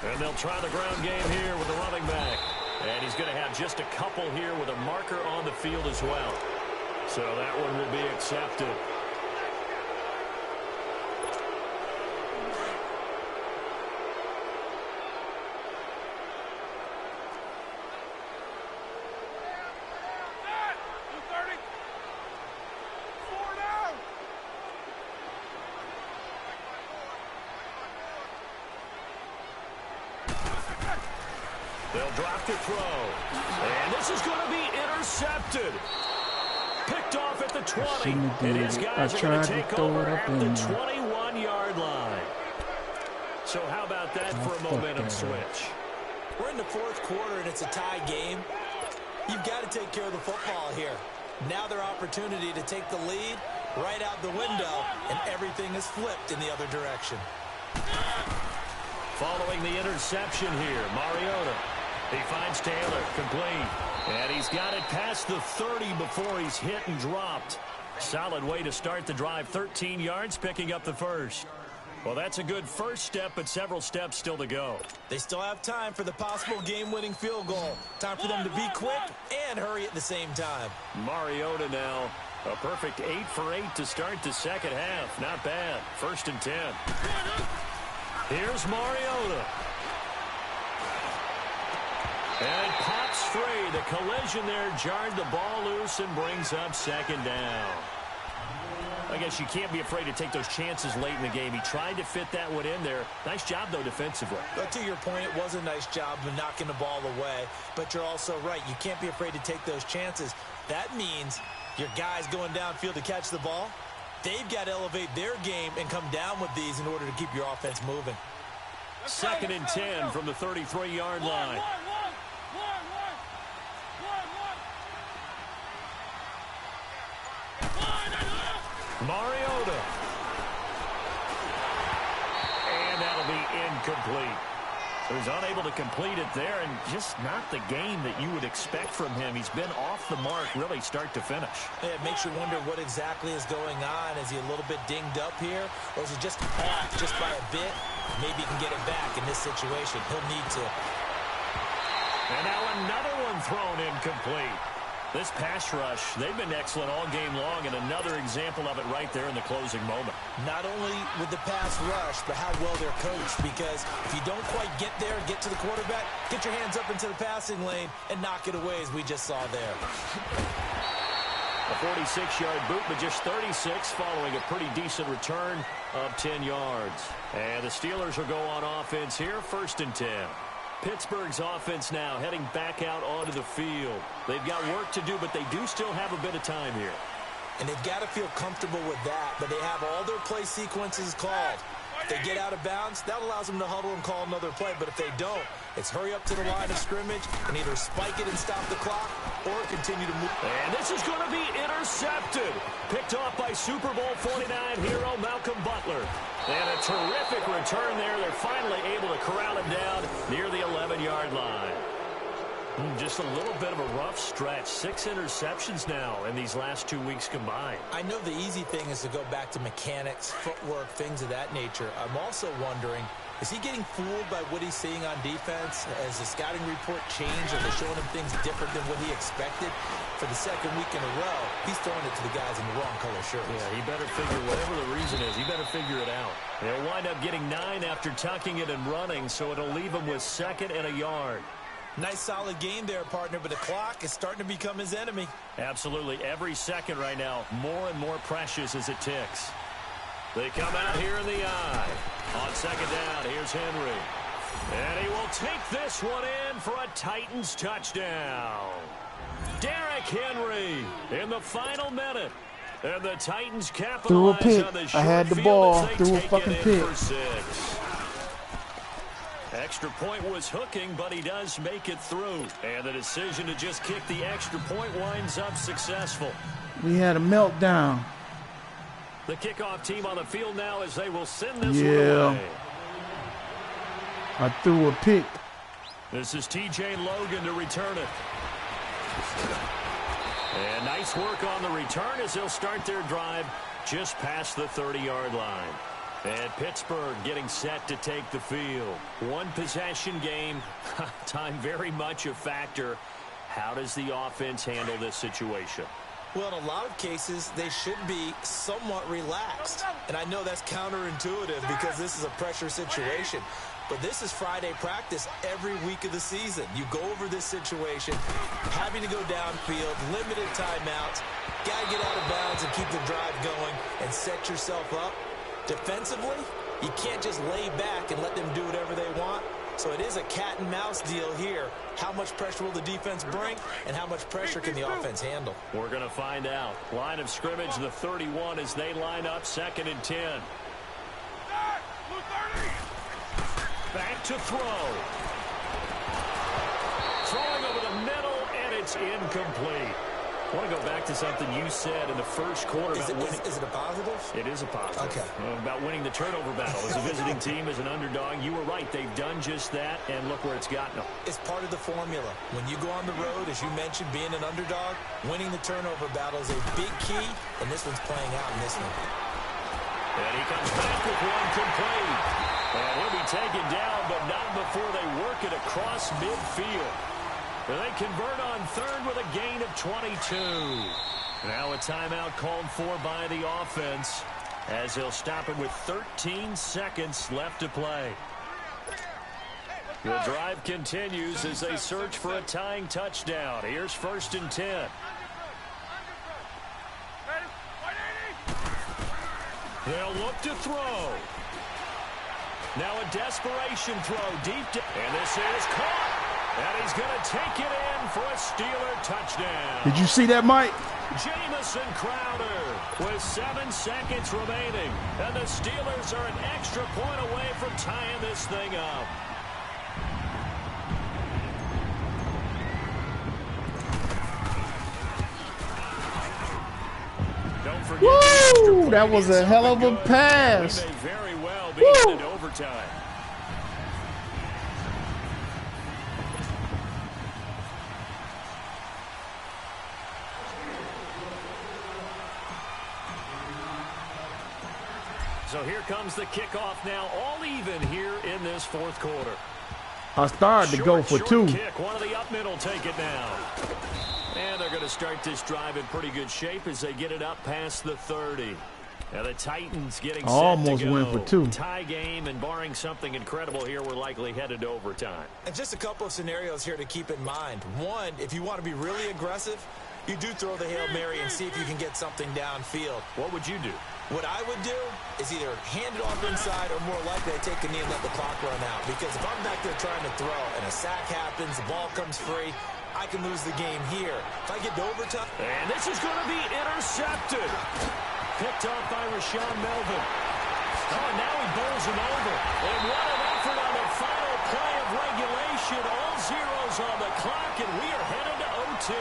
And they'll try the ground game here with the running back. And he's going to have just a couple here with a marker on the field as well. So that one will be accepted. They'll drop the throw. And this is going to be intercepted. Picked off at the 20. And his guys are going to take over at the 21-yard line. So how about that for a momentum switch? We're in the 4th quarter, and it's a tie game. You've got to take care of the football here. Now their opportunity to take the lead right out the window, and everything is flipped in the other direction. Following the interception here, Mariota. He finds Taylor, complete. And he's got it past the 30 before he's hit and dropped. Solid way to start the drive. 13 yards, picking up the first. Well, that's a good first step, but several steps still to go. They still have time for the possible game-winning field goal. Time for them to be quick and hurry at the same time. Mariota now, a perfect 8 for 8 to start the second half. Not bad. 1st and 10. Here's Mariota. And it pops free. The collision there jarred the ball loose and brings up second down. I guess you can't be afraid to take those chances late in the game. He tried to fit that one in there. Nice job, though, defensively. But to your point, it was a nice job of knocking the ball away. But you're also right. You can't be afraid to take those chances. That means your guys going downfield to catch the ball, they've got to elevate their game and come down with these in order to keep your offense moving. 2nd and 10 from the 33-yard line. Mariota. And that'll be incomplete. So he's unable to complete it there, and just not the game that you would expect from him. He's been off the mark really start to finish. Yeah, it makes you wonder what exactly is going on. Is he a little bit dinged up here, or is he just off just by a bit? Maybe he can get it back in this situation. He'll need to. And now another one thrown incomplete. This pass rush, they've been excellent all game long, and another example of it right there in the closing moment. Not only with the pass rush, but how well they're coached, because if you don't quite get there, get to the quarterback, get your hands up into the passing lane and knock it away, as we just saw there. A 46-yard boot, but just 36 following a pretty decent return of 10 yards. And the Steelers will go on offense here, 1st and 10. Pittsburgh's offense now heading back out onto the field. They've got work to do, but they do still have a bit of time here. And they've got to feel comfortable with that, but they have all their play sequences called. If they get out of bounds, that allows them to huddle and call another play, but if they don't, it's hurry up to the line of scrimmage and either spike it and stop the clock or continue to move. And this is going to be intercepted. Picked off by Super Bowl 49 hero Malcolm Butler. And a terrific return there. They're finally able to corral him down near the 11-yard line. Just a little bit of a rough stretch. 6 interceptions now in these last 2 weeks combined. I know the easy thing is to go back to mechanics, footwork, things of that nature. I'm also wondering, is he getting fooled by what he's seeing on defense? Has the scouting report changed? Are they showing him things different than what he expected? For the 2nd week in a row, he's throwing it to the guys in the wrong color shirts. Yeah, he better figure, whatever the reason is, he better figure it out. They'll wind up getting 9 after tucking it and running, so it'll leave him with 2nd and a yard. Nice solid game there, partner, but the clock is starting to become his enemy. Absolutely. Every second right now, more and more precious as it ticks. They come out here in the eye. On 2nd down, here's Henry. And he will take this one in for a Titans touchdown. Derrick Henry in the final minute. And the Titans capitalize on the short I had the ball. Threw a fucking pick. Extra point was hooking, but he does make it through. And the decision to just kick the extra point winds up successful. We had a meltdown. The kickoff team on the field now as they will send this one away. I threw a pick. This is TJ Logan to return it. And nice work on the return as they'll start their drive just past the 30-yard line. And Pittsburgh getting set to take the field. One possession game. Time very much a factor. How does the offense handle this situation? Well, in a lot of cases, they should be somewhat relaxed. And I know that's counterintuitive because this is a pressure situation. But this is Friday practice every week of the season. You go over this situation, having to go downfield, limited timeouts, got to get out of bounds and keep the drive going and set yourself up. Defensively, you can't just lay back and let them do whatever they want. So it is a cat and mouse deal here. How much pressure will the defense bring, and how much pressure can the offense handle? We're going to find out. Line of scrimmage, the 31 as they line up, 2nd and 10. Back to throw. Throwing over the middle, and it's incomplete. I want to go back to something you said in the first quarter. Is it a positive? It is a positive. Okay. About winning the turnover battle. As a visiting team, as an underdog, you were right. They've done just that, and look where it's gotten them. It's part of the formula. When you go on the road, as you mentioned, being an underdog, winning the turnover battle is a big key, and this one's playing out in this one. And he comes back with one complete. And he'll be taken down, but not before they work it across midfield. They convert on 3rd with a gain of 22. Now a timeout called for by the offense. as he'll stop it with 13 seconds left to play. The drive continues as they search for a tying touchdown. Here's 1st and 10. They'll look to throw. Now a desperation throw deep down. And this is caught. And he's going to take it in for a Steeler touchdown. Did you see that, Mike? Jamison Crowder with 7 seconds remaining. And the Steelers are an extra point away from tying this thing up. Don't forget. Woo! That was a hell of a pass. We may very well be into overtime. So here comes the kickoff now, all even here in this 4th quarter. I started to go for 2. Kick. One of the up middle take it now. And they're going to start this drive in pretty good shape as they get it up past the 30. Now the Titans getting set almost to go. went for 2. Tie game, and barring something incredible here, we're likely headed to overtime. And just a couple of scenarios here to keep in mind. One, if you want to be really aggressive, you do throw the Hail Mary and see if you can get something downfield. What would you do? What I would do is either hand it off inside or more likely I take a knee and let the clock run out. Because if I'm back there trying to throw and a sack happens, the ball comes free, I can lose the game here. If I get to overtime. And this is going to be intercepted. Picked off by Rashawn Melvin. Oh, and now he bowls him over. And what an effort on the final play of regulation. All zeros on the clock, and we are headed to OT.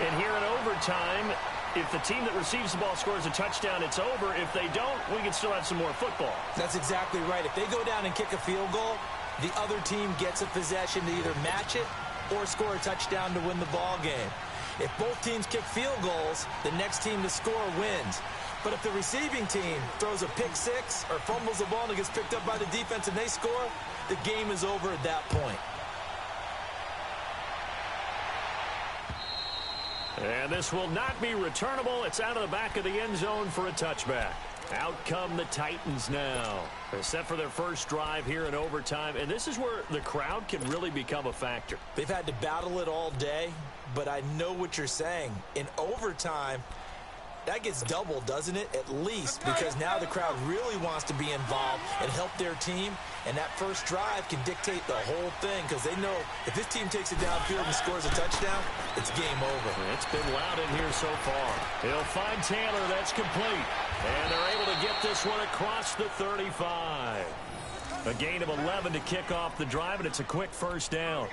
And here in overtime, if the team that receives the ball scores a touchdown, it's over. If they don't, we can still have some more football. That's exactly right. If they go down and kick a field goal, the other team gets a possession to either match it or score a touchdown to win the ball game. If both teams kick field goals, the next team to score wins. But if the receiving team throws a pick six or fumbles the ball and it gets picked up by the defense and they score, the game is over at that point. And this will not be returnable. It's out of the back of the end zone for a touchback. Out come the Titans now. They're set for their first drive here in overtime, and this is where the crowd can really become a factor. They've had to battle it all day, but I know what you're saying. In overtime, that gets doubled, doesn't it? At least, because now the crowd really wants to be involved and help their team, and that first drive can dictate the whole thing because they know if this team takes it downfield and scores a touchdown, it's game over. It's been loud in here so far. He'll find Taylor. That's complete. And they're able to get this one across the 35. A gain of 11 to kick off the drive, and it's a quick first down.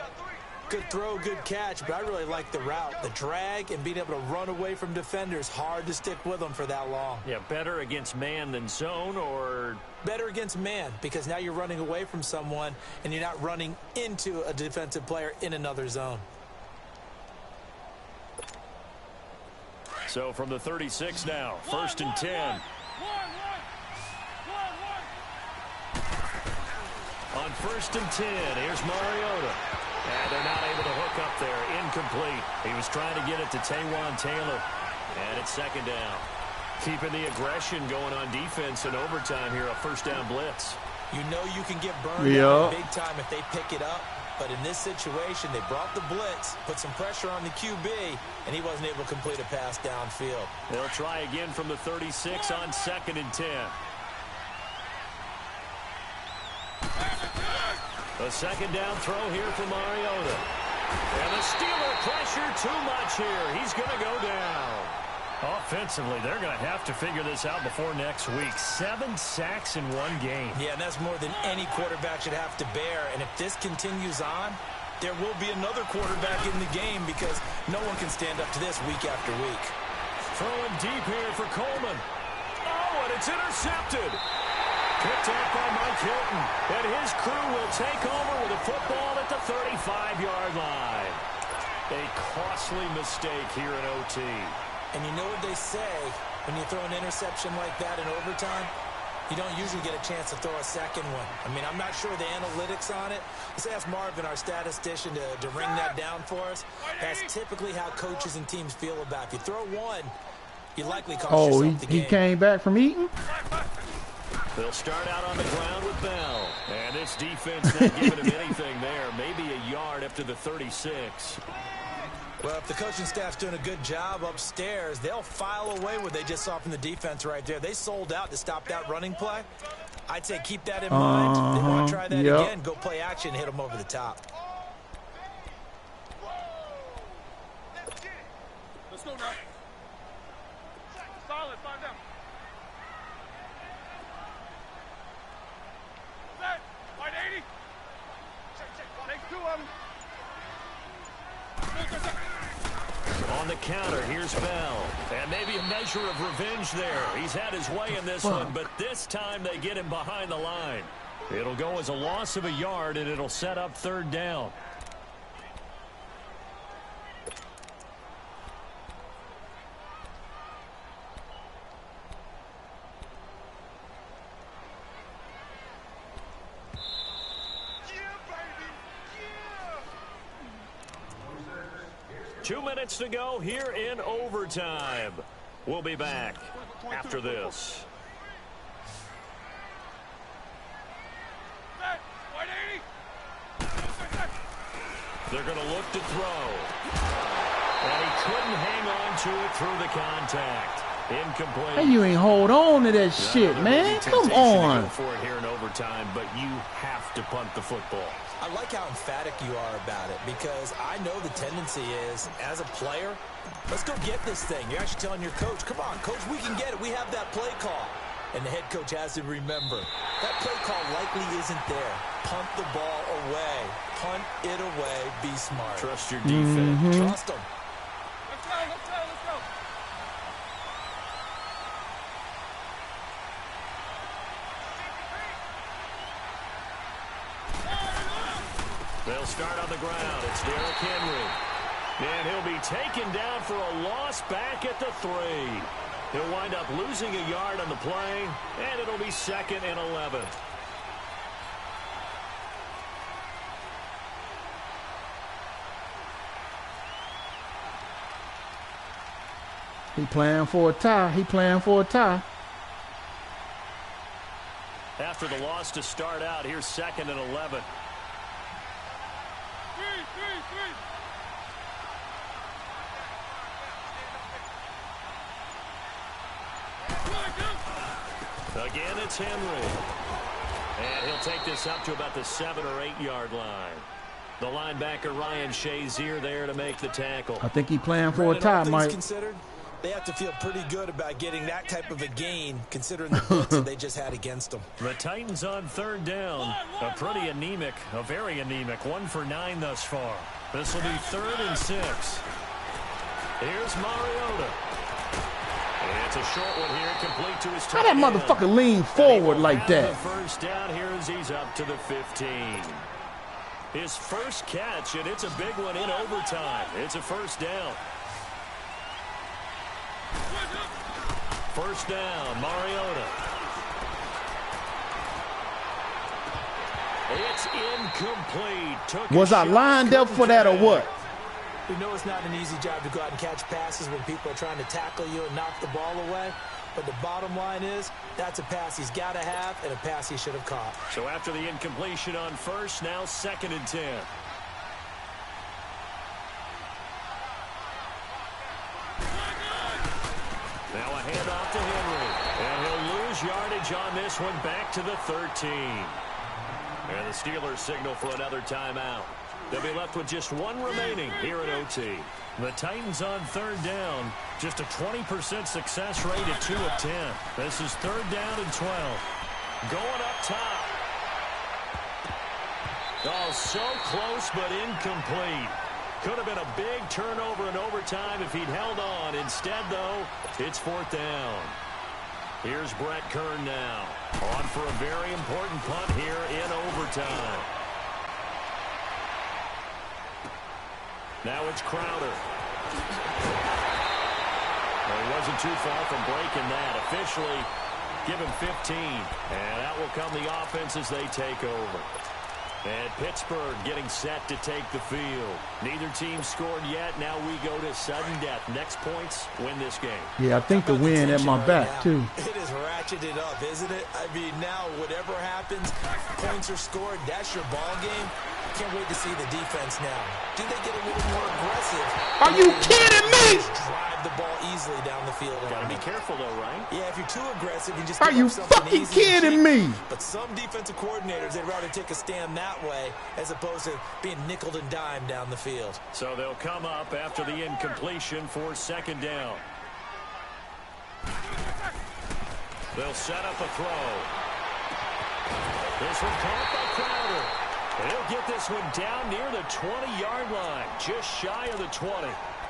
Good throw, good catch, but I really like the route. The drag and being able to run away from defenders, hard to stick with them for that long. Yeah, better against man than zone, or? Better against man, because now you're running away from someone and you're not running into a defensive player in another zone. So from the 36 now, 1st and 10. On 1st and 10, here's Mariota. And they're not able to hook up there. Incomplete. He was trying to get it to Taywan Taylor. And it's 2nd down. Keeping the aggression going on defense in overtime here, a first down blitz. You know you can get burned out big time if they pick it up. But in this situation, they brought the blitz, put some pressure on the QB, and he wasn't able to complete a pass downfield. They'll try again from the 36 on 2nd and 10. A 2nd down throw here for Mariota. And the Steeler pressure too much here. He's going to go down. Offensively, they're going to have to figure this out before next week. 7 sacks in one game. Yeah, and that's more than any quarterback should have to bear. And if this continues on, there will be another quarterback in the game because no one can stand up to this week after week. Throwing deep here for Coleman. Oh, and it's intercepted. Picked up by Mike Hilton. And his crew will take over with a football at the 35-yard line. A costly mistake here in OT. And you know what they say, when you throw an interception like that in overtime, you don't usually get a chance to throw a second one. I mean, I'm not sure the analytics on it. Let's ask Marvin, our statistician, to ring that down for us. That's typically how coaches and teams feel about it. If you throw one, He likely cost yourself the game. He came back from eating? They'll start out on the ground with Bell. And this defense not giving him anything there. Maybe a yard up to the 36. Well, if the coaching staff's doing a good job upstairs, they'll file away what they just saw from the defense right there. They sold out to stop that running play. I'd say keep that in mind. If they want to try that again, go play action, hit them over the top. Let's go now. Solid, find them. Set. White 80. Take 2 of them. On the counter, here's Bell. And maybe a measure of revenge there. He's had his way in this one, but this time they get him behind the line. It'll go as a loss of a yard, and it'll set up 3rd down. Two minutes to go here in overtime. We'll be back after this. They're going to look to throw. And he couldn't hang on to it through the contact. Incomplete. Hey, you ain't hold on to that shit, man. Come on. Go for it here in overtime, but you have to punt the football. I like how emphatic you are about it because I know the tendency is, as a player, let's go get this thing. You're actually telling your coach, come on, coach, we can get it. We have that play call. And the head coach has to remember, that play call likely isn't there. Punt the ball away. Punt it away. Be smart. Trust your defense. Trust them. Let's go, let's go, let's go. They'll start on the ground. It's Derrick Henry. And he'll be taken down for a loss back at the 3. He'll wind up losing a yard on the play, and it'll be 2nd and 11. He playing for a tie. He playing for a tie. After the loss to start out, here's 2nd and 11. Again, it's Henry. And he'll take this up to about the 7 or 8 yard line. The linebacker, Ryan Shazier, there to make the tackle. I think he's playing for a tie, Mike. Considered, they have to feel pretty good about getting that type of a gain, considering the blitz that they just had against them. The Titans on 3rd down. A pretty anemic, a very anemic. 1 for 9 thus far. This will be 3rd and 6. Here's Mariota. It's a short one here, complete to his tight end. How that motherfucker lean forward like that? The first down here as he's up to the 15. His first catch, and it's a big one in overtime. It's a first down. First down, Mariota. It's incomplete. Was I lined up for that or what? We know it's not an easy job to go out and catch passes when people are trying to tackle you and knock the ball away. But the bottom line is, that's a pass he's got to have and a pass he should have caught. So after the incompletion on first, now 2nd and 10. Now a handoff to Henry. And he'll lose yardage on this one back to the 13. And the Steelers signal for another timeout. They'll be left with just 1 remaining here at OT. The Titans on 3rd down. Just a 20% success rate at 2 of 10. This is 3rd down and 12. Going up top. Oh, so close but incomplete. Could have been a big turnover in overtime if he'd held on. Instead, though, it's 4th down. Here's Brett Kern now. On for a very important punt here in overtime. Now it's Crowder. Well, he wasn't too far from breaking that. Officially, give him 15. And out will come the offense as they take over. And Pittsburgh getting set to take the field. Neither team scored yet. Now we go to sudden death. Next points win this game. Yeah, I think the win at my back, too. It is ratcheted up, isn't it? I mean, now whatever happens, points are scored, that's your ball game. Can't wait to see the defense now. Do they get a little more aggressive? Are you kidding me? Drive the ball easily down the field. Gotta be careful, though, right? Yeah, if you're too aggressive, you just Are you fucking kidding me? But some defensive coordinators, they'd rather take a stand that way as opposed to being nickeled and dimed down the field. So they'll come up after the incompletion for second down. They'll set up a throw. This one caught by Crowder. He'll get this one down near the 20-yard line, just shy of the 20.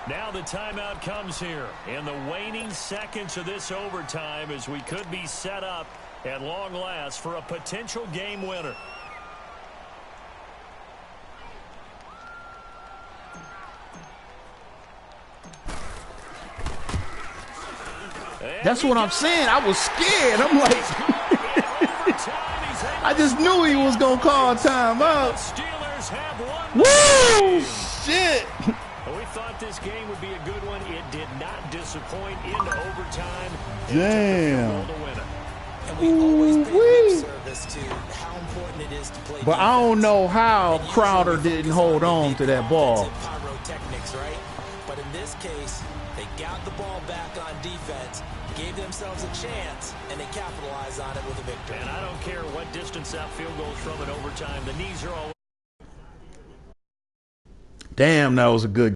Now the timeout comes here in the waning seconds of this overtime as we could be set up at long last for a potential game winner. That's what I'm saying. I was scared. I'm like, I just knew he was going to call timeout. Steelers have won. Woo! Shit. We thought this game would be a good one. It did not disappoint into overtime. Damn. And we always pay lip service to how important it is to play but defense. I don't know how Crowder didn't hold on to that ball. Pyrotechnics, right? But in this case, they got the ball back on defense, gave themselves a chance, and they capitalized on it with a victory. And I don't care what distance that field goes from in overtime. The knees are all. Damn, that was a good